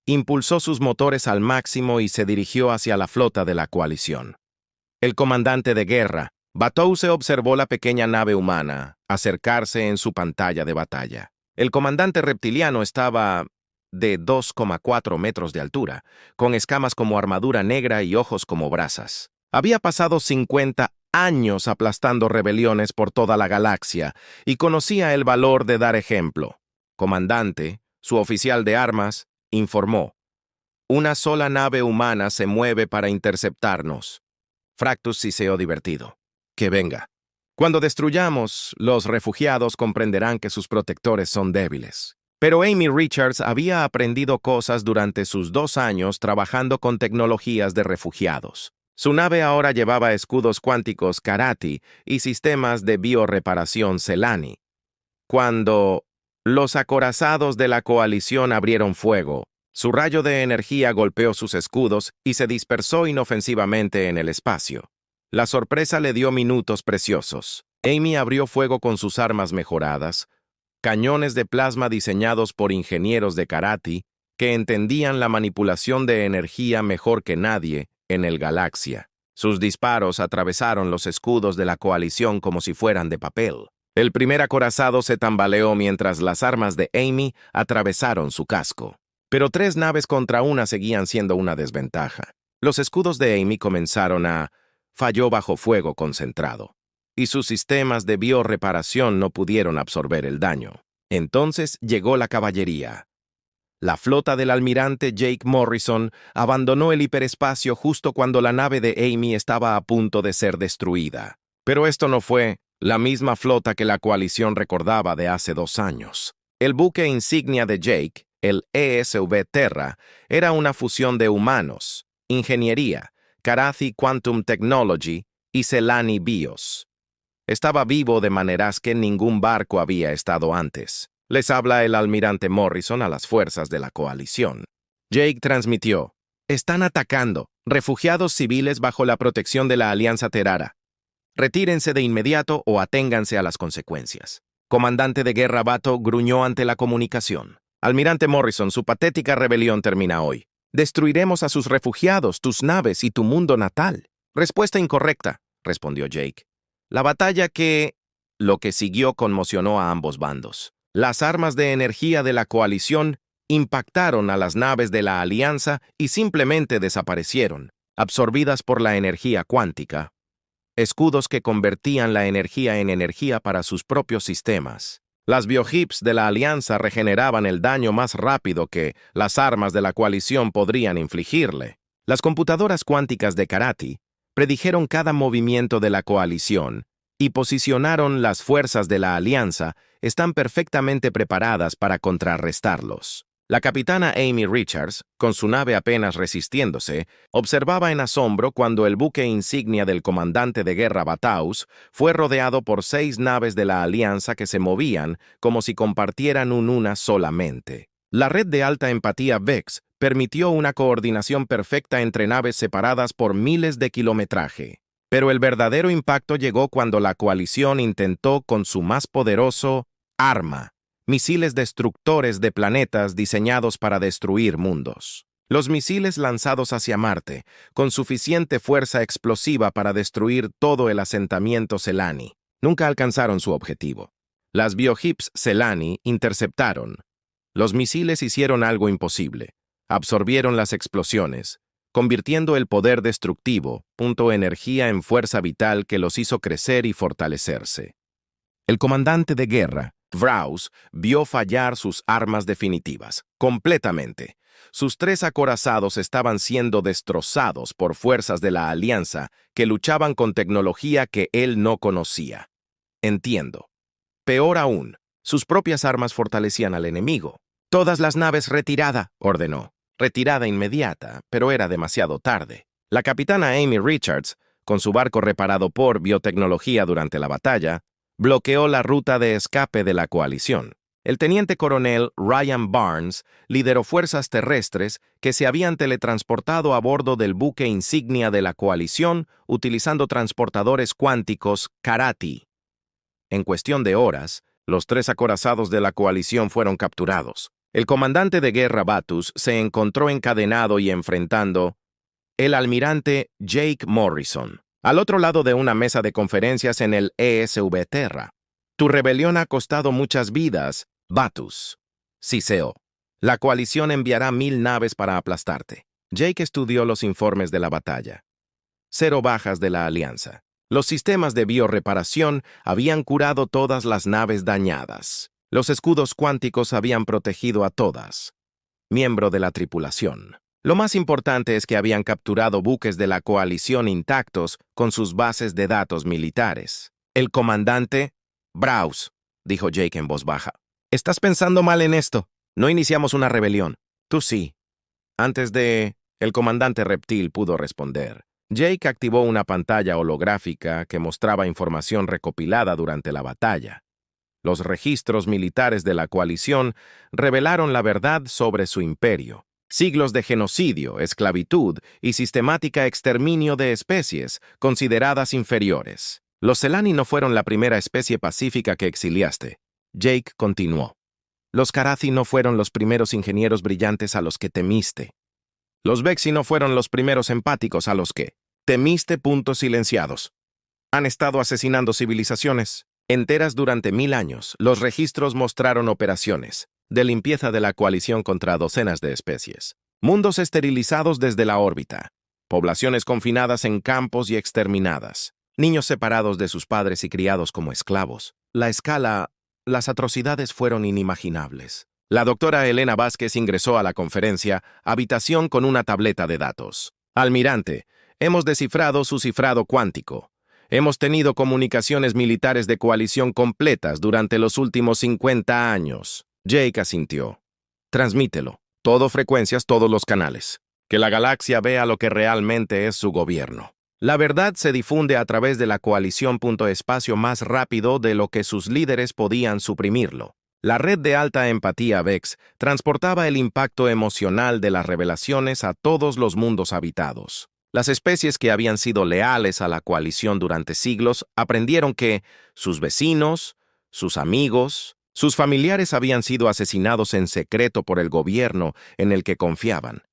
impulsó sus motores al máximo y se dirigió hacia la flota de la coalición. El comandante de guerra, Batou, se observó la pequeña nave humana acercarse en su pantalla de batalla. El comandante reptiliano estaba de 2,4 metros de altura, con escamas como armadura negra y ojos como brasas. Había pasado 50 años aplastando rebeliones por toda la galaxia y conocía el valor de dar ejemplo. Comandante, su oficial de armas, informó. Una sola nave humana se mueve para interceptarnos. Fractus siseó divertido. Que venga. Cuando destruyamos, los refugiados comprenderán que sus protectores son débiles. Pero Amy Richards había aprendido cosas durante sus 2 años trabajando con tecnologías de refugiados. Su nave ahora llevaba escudos cuánticos Karati y sistemas de biorreparación Selani. Cuando los acorazados de la coalición abrieron fuego, su rayo de energía golpeó sus escudos y se dispersó inofensivamente en el espacio. La sorpresa le dio minutos preciosos. Amy abrió fuego con sus armas mejoradas, cañones de plasma diseñados por ingenieros de Karati que entendían la manipulación de energía mejor que nadie en el galaxia. Sus disparos atravesaron los escudos de la coalición como si fueran de papel. El primer acorazado se tambaleó mientras las armas de Amy atravesaron su casco. Pero 3 naves contra una seguían siendo una desventaja. Los escudos de Amy comenzaron a falló bajo fuego concentrado, y sus sistemas de biorreparación no pudieron absorber el daño. Entonces llegó la caballería. La flota del almirante Jake Morrison abandonó el hiperespacio justo cuando la nave de Amy estaba a punto de ser destruida. Pero esto no fue la misma flota que la coalición recordaba de hace 2 años. El buque insignia de Jake, el ESV Terra, era una fusión de humanos, ingeniería, Karathi Quantum Technology y Selani Bios. Estaba vivo de maneras que ningún barco había estado antes. Les habla el almirante Morrison a las fuerzas de la coalición. Jake transmitió: están atacando, refugiados civiles bajo la protección de la Alianza Terrara. Retírense de inmediato o aténganse a las consecuencias. Comandante de guerra Bato gruñó ante la comunicación. Almirante Morrison, su patética rebelión termina hoy. Destruiremos a sus refugiados, tus naves y tu mundo natal. Respuesta incorrecta, respondió Jake. Lo que siguió conmocionó a ambos bandos. Las armas de energía de la coalición impactaron a las naves de la Alianza y simplemente desaparecieron, absorbidas por la energía cuántica. Escudos que convertían la energía en energía para sus propios sistemas. Las biohips de la Alianza regeneraban el daño más rápido que las armas de la coalición podrían infligirle. Las computadoras cuánticas de Karati predijeron cada movimiento de la coalición y posicionaron las fuerzas de la Alianza están perfectamente preparadas para contrarrestarlos. La capitana Amy Richards, con su nave apenas resistiéndose, observaba en asombro cuando el buque insignia del comandante de guerra Bataus fue rodeado por 6 naves de la Alianza que se movían como si compartieran una solamente. La red de alta empatía VEX permitió una coordinación perfecta entre naves separadas por miles de kilometraje. Pero el verdadero impacto llegó cuando la coalición intentó con su más poderoso arma, misiles destructores de planetas diseñados para destruir mundos. Los misiles lanzados hacia Marte, con suficiente fuerza explosiva para destruir todo el asentamiento Selani. Nunca alcanzaron su objetivo. Las biohips Selani interceptaron. Los misiles hicieron algo imposible. Absorbieron las explosiones, convirtiendo el poder destructivo, energía en fuerza vital que los hizo crecer y fortalecerse. El comandante de guerra, Vraus, vio fallar sus armas definitivas, completamente. Sus 3 acorazados estaban siendo destrozados por fuerzas de la Alianza que luchaban con tecnología que él no conocía. Entiendo. Peor aún, sus propias armas fortalecían al enemigo. «Todas las naves retirada», ordenó. Retirada inmediata, pero era demasiado tarde. La capitana Amy Richards, con su barco reparado por biotecnología durante la batalla, bloqueó la ruta de escape de la coalición. El teniente coronel Ryan Barnes lideró fuerzas terrestres que se habían teletransportado a bordo del buque insignia de la coalición utilizando transportadores cuánticos Karati. En cuestión de horas, los 3 acorazados de la coalición fueron capturados. El comandante de guerra Batus se encontró encadenado y enfrentando el almirante Jake Morrison, al otro lado de una mesa de conferencias en el ESV Terra. «Tu rebelión ha costado muchas vidas, Batus», siseó. «La coalición enviará 1000 naves para aplastarte». Jake estudió los informes de la batalla. 0 bajas de la Alianza. Los sistemas de biorreparación habían curado todas las naves dañadas. Los escudos cuánticos habían protegido a todas. Miembro de la tripulación. Lo más importante es que habían capturado buques de la coalición intactos con sus bases de datos militares. El comandante... «Vraus», dijo Jake en voz baja. «Estás pensando mal en esto. No iniciamos una rebelión. Tú sí». Antes de... El comandante reptil pudo responder. Jake activó una pantalla holográfica que mostraba información recopilada durante la batalla. Los registros militares de la coalición revelaron la verdad sobre su imperio. Siglos de genocidio, esclavitud y sistemática exterminio de especies consideradas inferiores. Los Selani no fueron la primera especie pacífica que exiliaste. Jake continuó. Los Karathi no fueron los primeros ingenieros brillantes a los que temiste. Los Vexi no fueron los primeros empáticos a los que temiste. Silenciados. Han estado asesinando civilizaciones enteras durante 1000 años. Los registros mostraron operaciones de limpieza de la coalición contra docenas de especies. Mundos esterilizados desde la órbita. Poblaciones confinadas en campos y exterminadas. Niños separados de sus padres y criados como esclavos. La escala, las atrocidades fueron inimaginables. La doctora Elena Vázquez ingresó a la conferencia, habitación con una tableta de datos. «Almirante, hemos descifrado su cifrado cuántico. Hemos tenido comunicaciones militares de coalición completas durante los últimos 50 años. Jake asintió. «Transmítelo. Todo frecuencias, todos los canales. Que la galaxia vea lo que realmente es su gobierno». La verdad se difunde a través de la coalición. Espacio más rápido de lo que sus líderes podían suprimirlo. La red de alta empatía VEX transportaba el impacto emocional de las revelaciones a todos los mundos habitados. Las especies que habían sido leales a la coalición durante siglos aprendieron que sus vecinos, sus amigos, sus familiares habían sido asesinados en secreto por el gobierno en el que confiaban.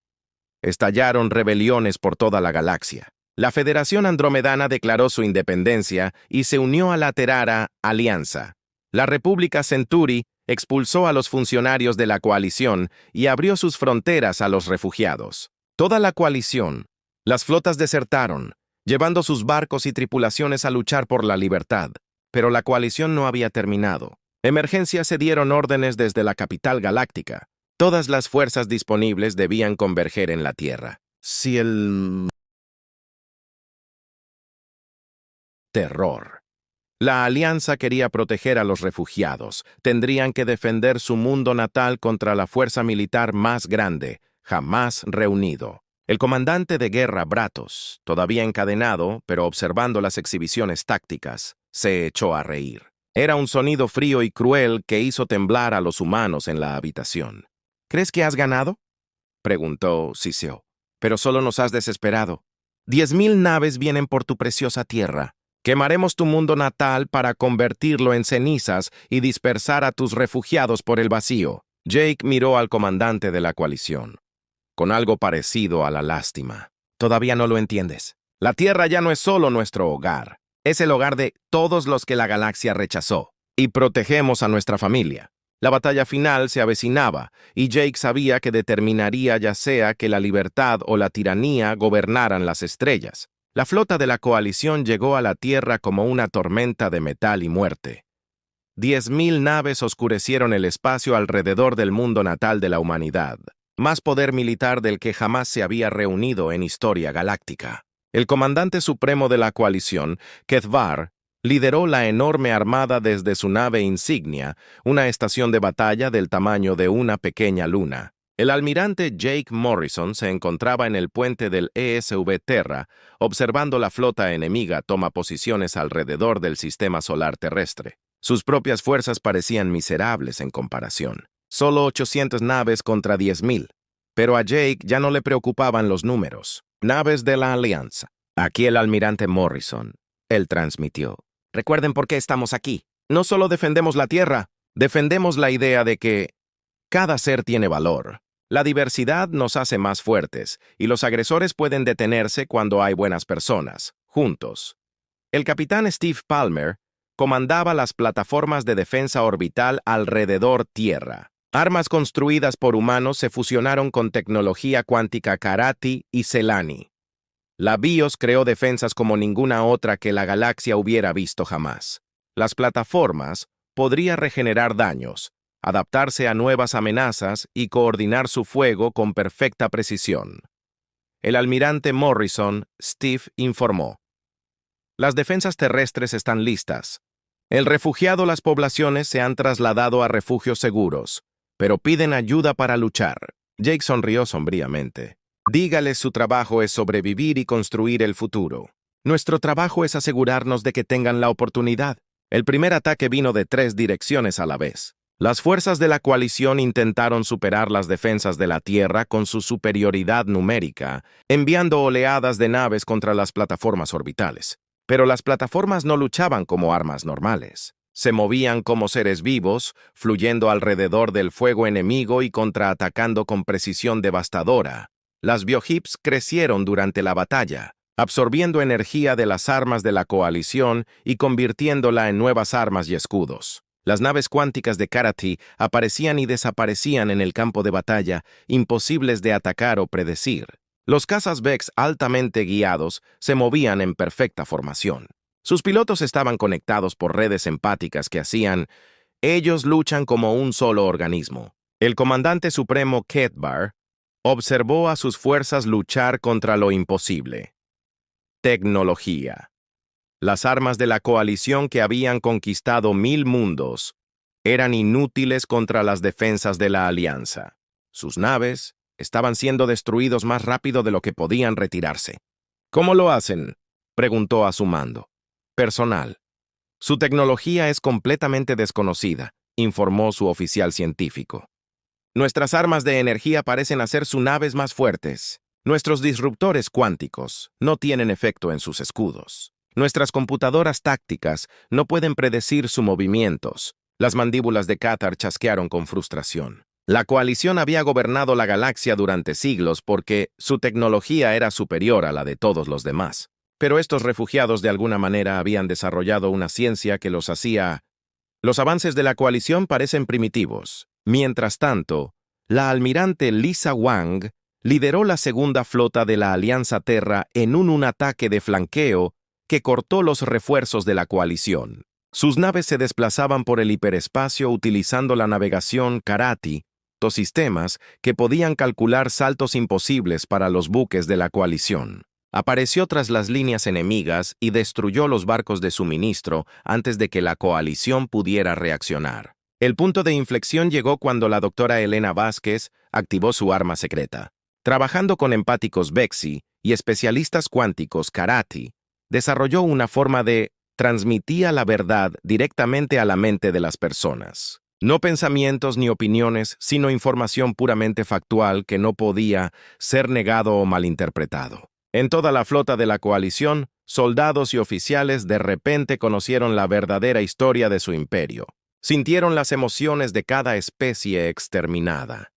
Estallaron rebeliones por toda la galaxia. La Federación Andromedana declaró su independencia y se unió a la Terara Alianza. La República Centauri expulsó a los funcionarios de la coalición y abrió sus fronteras a los refugiados. Toda la coalición, las flotas desertaron, llevando sus barcos y tripulaciones a luchar por la libertad. Pero la coalición no había terminado. Emergencias se dieron órdenes desde la capital galáctica. Todas las fuerzas disponibles debían converger en la Tierra. Si el... Terror. La Alianza quería proteger a los refugiados. Tendrían que defender su mundo natal contra la fuerza militar más grande, jamás reunido. El comandante de guerra Bratos, todavía encadenado, pero observando las exhibiciones tácticas, se echó a reír. Era un sonido frío y cruel que hizo temblar a los humanos en la habitación. «¿Crees que has ganado?», preguntó Siseo. «Pero solo nos has desesperado. 10.000 naves vienen por tu preciosa tierra. Quemaremos tu mundo natal para convertirlo en cenizas y dispersar a tus refugiados por el vacío». Jake miró al comandante de la coalición, con algo parecido a la lástima. «Todavía no lo entiendes. La Tierra ya no es solo nuestro hogar. Es el hogar de todos los que la galaxia rechazó. Y protegemos a nuestra familia. La batalla final se avecinaba, y Jake sabía que determinaría ya sea que la libertad o la tiranía gobernaran las estrellas. La flota de la coalición llegó a la Tierra como una tormenta de metal y muerte. 10.000 naves oscurecieron el espacio alrededor del mundo natal de la humanidad. Más poder militar del que jamás se había reunido en historia galáctica. El comandante supremo de la coalición, Kethvar, lideró la enorme armada desde su nave insignia, una estación de batalla del tamaño de una pequeña luna. El almirante Jake Morrison se encontraba en el puente del ESV Terra, observando la flota enemiga toma posiciones alrededor del sistema solar terrestre. Sus propias fuerzas parecían miserables en comparación. Solo 800 naves contra 10.000. Pero a Jake ya no le preocupaban los números. Naves de la Alianza. Aquí el almirante Morrison. Él transmitió. Recuerden por qué estamos aquí. No solo defendemos la Tierra, defendemos la idea de que cada ser tiene valor. La diversidad nos hace más fuertes, y los agresores pueden detenerse cuando hay buenas personas, juntos. El capitán Steve Palmer comandaba las plataformas de defensa orbital alrededor Tierra. Armas construidas por humanos se fusionaron con tecnología cuántica Karati y Celani. La BIOS creó defensas como ninguna otra que la galaxia hubiera visto jamás. Las plataformas podrían regenerar daños, adaptarse a nuevas amenazas y coordinar su fuego con perfecta precisión. El almirante Morrison, Steve, informó. Las defensas terrestres están listas. El refugiado, las poblaciones se han trasladado a refugios seguros, pero piden ayuda para luchar. Jake sonrió sombríamente. Dígales su trabajo es sobrevivir y construir el futuro. Nuestro trabajo es asegurarnos de que tengan la oportunidad. El primer ataque vino de 3 direcciones a la vez. Las fuerzas de la coalición intentaron superar las defensas de la Tierra con su superioridad numérica, enviando oleadas de naves contra las plataformas orbitales. Pero las plataformas no luchaban como armas normales. Se movían como seres vivos, fluyendo alrededor del fuego enemigo y contraatacando con precisión devastadora. Las biohips crecieron durante la batalla, absorbiendo energía de las armas de la coalición y convirtiéndola en nuevas armas y escudos. Las naves cuánticas de Karati aparecían y desaparecían en el campo de batalla, imposibles de atacar o predecir. Los cazas Vex altamente guiados se movían en perfecta formación. Sus pilotos estaban conectados por redes empáticas que hacían, ellos luchan como un solo organismo. El comandante supremo Kethvar observó a sus fuerzas luchar contra lo imposible. Tecnología. Las armas de la coalición que habían conquistado 1000 mundos eran inútiles contra las defensas de la Alianza. Sus naves estaban siendo destruidos más rápido de lo que podían retirarse. ¿Cómo lo hacen?, preguntó a su mando. Personal. Su tecnología es completamente desconocida, informó su oficial científico. Nuestras armas de energía parecen hacer sus naves más fuertes. Nuestros disruptores cuánticos no tienen efecto en sus escudos. Nuestras computadoras tácticas no pueden predecir sus movimientos. Las mandíbulas de Cathar chasquearon con frustración. La coalición había gobernado la galaxia durante siglos porque su tecnología era superior a la de todos los demás. Pero estos refugiados de alguna manera habían desarrollado una ciencia que los hacía. Los avances de la coalición parecen primitivos. Mientras tanto, la almirante Lisa Wang lideró la segunda flota de la Alianza Terra en un ataque de flanqueo que cortó los refuerzos de la coalición. Sus naves se desplazaban por el hiperespacio utilizando la navegación Karati, sistemas que podían calcular saltos imposibles para los buques de la coalición. Apareció tras las líneas enemigas y destruyó los barcos de suministro antes de que la coalición pudiera reaccionar. El punto de inflexión llegó cuando la doctora Elena Vázquez activó su arma secreta. Trabajando con empáticos Vexi y especialistas cuánticos Karati, desarrolló una forma de transmitía la verdad directamente a la mente de las personas. No pensamientos ni opiniones, sino información puramente factual que no podía ser negado o malinterpretado. En toda la flota de la coalición, soldados y oficiales de repente conocieron la verdadera historia de su imperio. Sintieron las emociones de cada especie exterminada.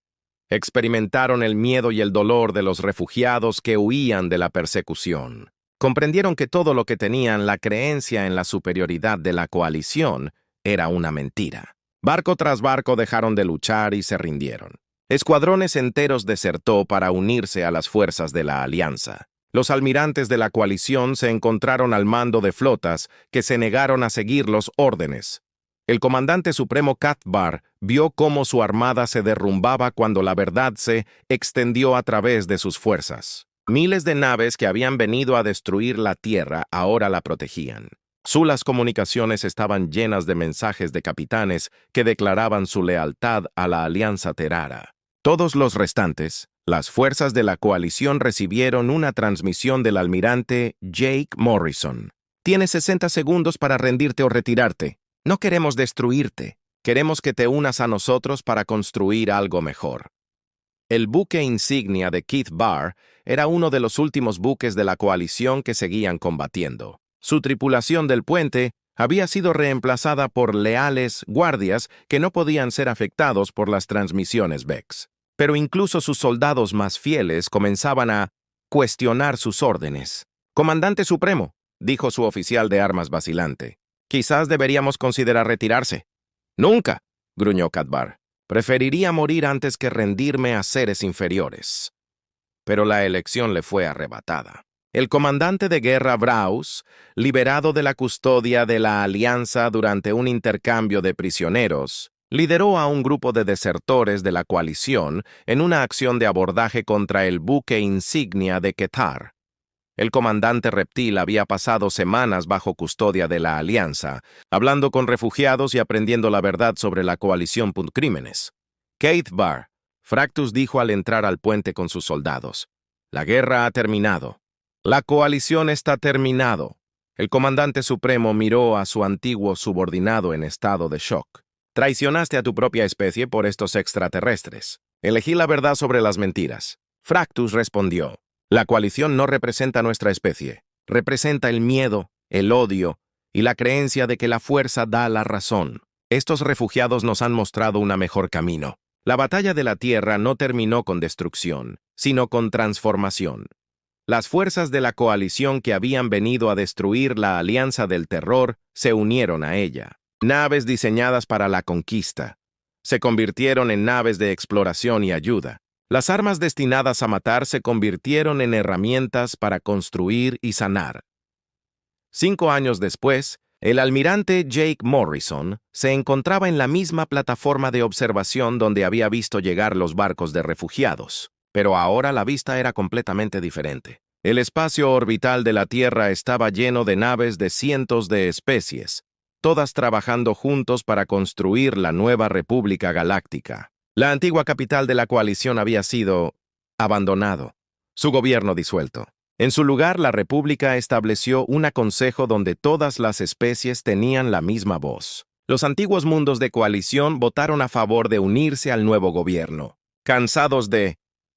Experimentaron el miedo y el dolor de los refugiados que huían de la persecución. Comprendieron que todo lo que tenían, la creencia en la superioridad de la coalición, era una mentira. Barco tras barco dejaron de luchar y se rindieron. Escuadrones enteros desertó para unirse a las fuerzas de la alianza. Los almirantes de la coalición se encontraron al mando de flotas que se negaron a seguir los órdenes. El comandante supremo Cathbar vio cómo su armada se derrumbaba cuando la verdad se extendió a través de sus fuerzas. Miles de naves que habían venido a destruir la tierra ahora la protegían. Las comunicaciones estaban llenas de mensajes de capitanes que declaraban su lealtad a la Alianza Terara. Todos los restantes, las fuerzas de la coalición recibieron una transmisión del almirante Jake Morrison. Tienes 60 segundos para rendirte o retirarte. No queremos destruirte. Queremos que te unas a nosotros para construir algo mejor. El buque insignia de Keith Barr era uno de los últimos buques de la coalición que seguían combatiendo. Su tripulación del puente había sido reemplazada por leales guardias que no podían ser afectados por las transmisiones Vex. Pero incluso sus soldados más fieles comenzaban a cuestionar sus órdenes. «Comandante Supremo», dijo su oficial de armas vacilante, «quizás deberíamos considerar retirarse». «Nunca», gruñó Cathbar. «Preferiría morir antes que rendirme a seres inferiores». Pero la elección le fue arrebatada. El comandante de guerra Braus, liberado de la custodia de la Alianza durante un intercambio de prisioneros, lideró a un grupo de desertores de la coalición en una acción de abordaje contra el buque insignia de Ketar. El comandante reptil había pasado semanas bajo custodia de la Alianza, hablando con refugiados y aprendiendo la verdad sobre la coalición crímenes. Keith Barr, Fractus dijo al entrar al puente con sus soldados. «La guerra ha terminado. La coalición está terminado». El comandante supremo miró a su antiguo subordinado en estado de shock. «Traicionaste a tu propia especie por estos extraterrestres. Elegí la verdad sobre las mentiras». Fractus respondió. «La coalición no representa nuestra especie. Representa el miedo, el odio y la creencia de que la fuerza da la razón. Estos refugiados nos han mostrado un mejor camino. La batalla de la Tierra no terminó con destrucción, sino con transformación. Las fuerzas de la coalición que habían venido a destruir la Alianza del Terror se unieron a ella. Naves diseñadas para la conquista se convirtieron en naves de exploración y ayuda. Las armas destinadas a matar se convirtieron en herramientas para construir y sanar. 5 años después, el almirante Jake Morrison se encontraba en la misma plataforma de observación donde había visto llegar los barcos de refugiados. Pero ahora la vista era completamente diferente. El espacio orbital de la Tierra estaba lleno de naves de cientos de especies, todas trabajando juntos para construir la nueva República Galáctica. La antigua capital de la coalición había sido abandonado, su gobierno disuelto. En su lugar, la República estableció un consejo donde todas las especies tenían la misma voz. Los antiguos mundos de coalición votaron a favor de unirse al nuevo gobierno.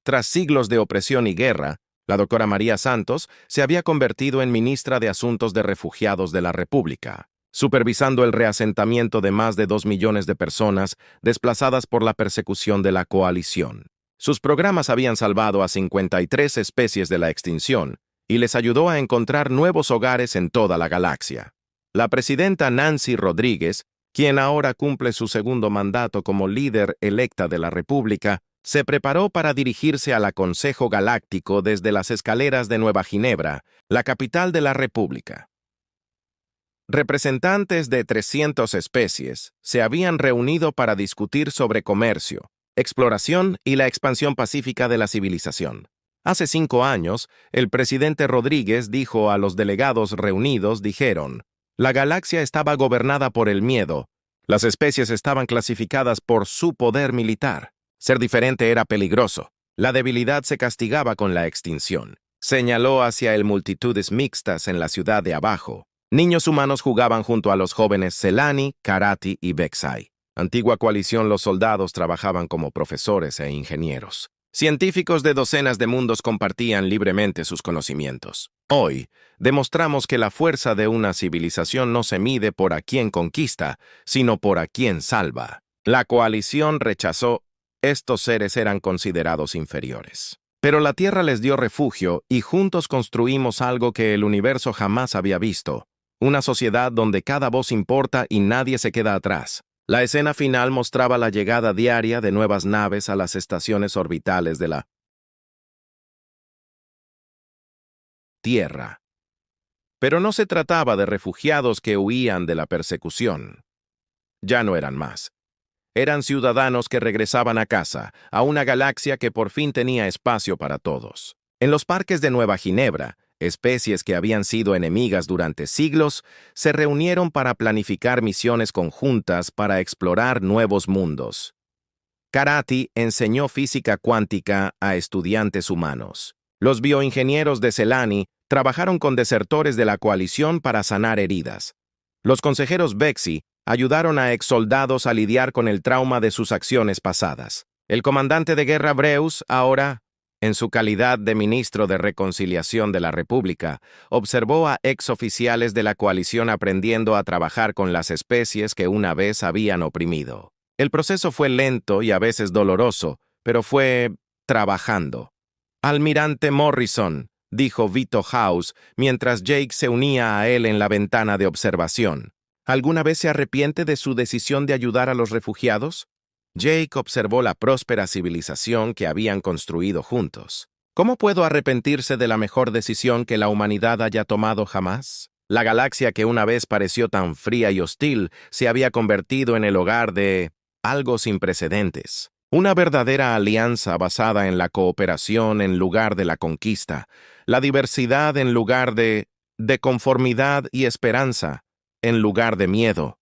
Tras siglos de opresión y guerra, la doctora María Santos se había convertido en ministra de Asuntos de Refugiados de la República, supervisando el reasentamiento de más de 2 millones de personas desplazadas por la persecución de la coalición. Sus programas habían salvado a 53 especies de la extinción y les ayudó a encontrar nuevos hogares en toda la galaxia. La presidenta Nancy Rodríguez, quien ahora cumple su segundo mandato como líder electa de la República, se preparó para dirigirse al Consejo Galáctico desde las escaleras de Nueva Ginebra, la capital de la República. Representantes de 300 especies se habían reunido para discutir sobre comercio, exploración y la expansión pacífica de la civilización. Hace 5 años, el presidente Rodríguez dijo a los delegados reunidos, la galaxia estaba gobernada por el miedo. Las especies estaban clasificadas por su poder militar. Ser diferente era peligroso. La debilidad se castigaba con la extinción. Señaló hacia el multitudes mixtas en la ciudad de abajo. Niños humanos jugaban junto a los jóvenes Selani, Karati y Vexai. Antigua coalición, los soldados trabajaban como profesores e ingenieros. Científicos de docenas de mundos compartían libremente sus conocimientos. Hoy, demostramos que la fuerza de una civilización no se mide por a quién conquista, sino por a quién salva. La coalición rechazó. Estos seres eran considerados inferiores. Pero la Tierra les dio refugio y juntos construimos algo que el universo jamás había visto. Una sociedad donde cada voz importa y nadie se queda atrás. La escena final mostraba la llegada diaria de nuevas naves a las estaciones orbitales de la Tierra. Pero no se trataba de refugiados que huían de la persecución. Ya no eran más. Eran ciudadanos que regresaban a casa, a una galaxia que por fin tenía espacio para todos. En los parques de Nueva Ginebra, especies que habían sido enemigas durante siglos se reunieron para planificar misiones conjuntas para explorar nuevos mundos. Karati enseñó física cuántica a estudiantes humanos. Los bioingenieros de Celani trabajaron con desertores de la coalición para sanar heridas. Los consejeros Bexy ayudaron a exsoldados a lidiar con el trauma de sus acciones pasadas. El comandante de guerra Breus, ahora, en su calidad de ministro de Reconciliación de la República, observó a exoficiales de la coalición aprendiendo a trabajar con las especies que una vez habían oprimido. El proceso fue lento y a veces doloroso, pero fue trabajando. «Almirante Morrison», dijo Vito House mientras Jake se unía a él en la ventana de observación. ¿Alguna vez se arrepiente de su decisión de ayudar a los refugiados? Jake observó la próspera civilización que habían construido juntos. ¿Cómo puedo arrepentirse de la mejor decisión que la humanidad haya tomado jamás? La galaxia que una vez pareció tan fría y hostil se había convertido en el hogar de algo sin precedentes. Una verdadera alianza basada en la cooperación en lugar de la conquista, la diversidad en lugar de conformidad y esperanza en lugar de miedo.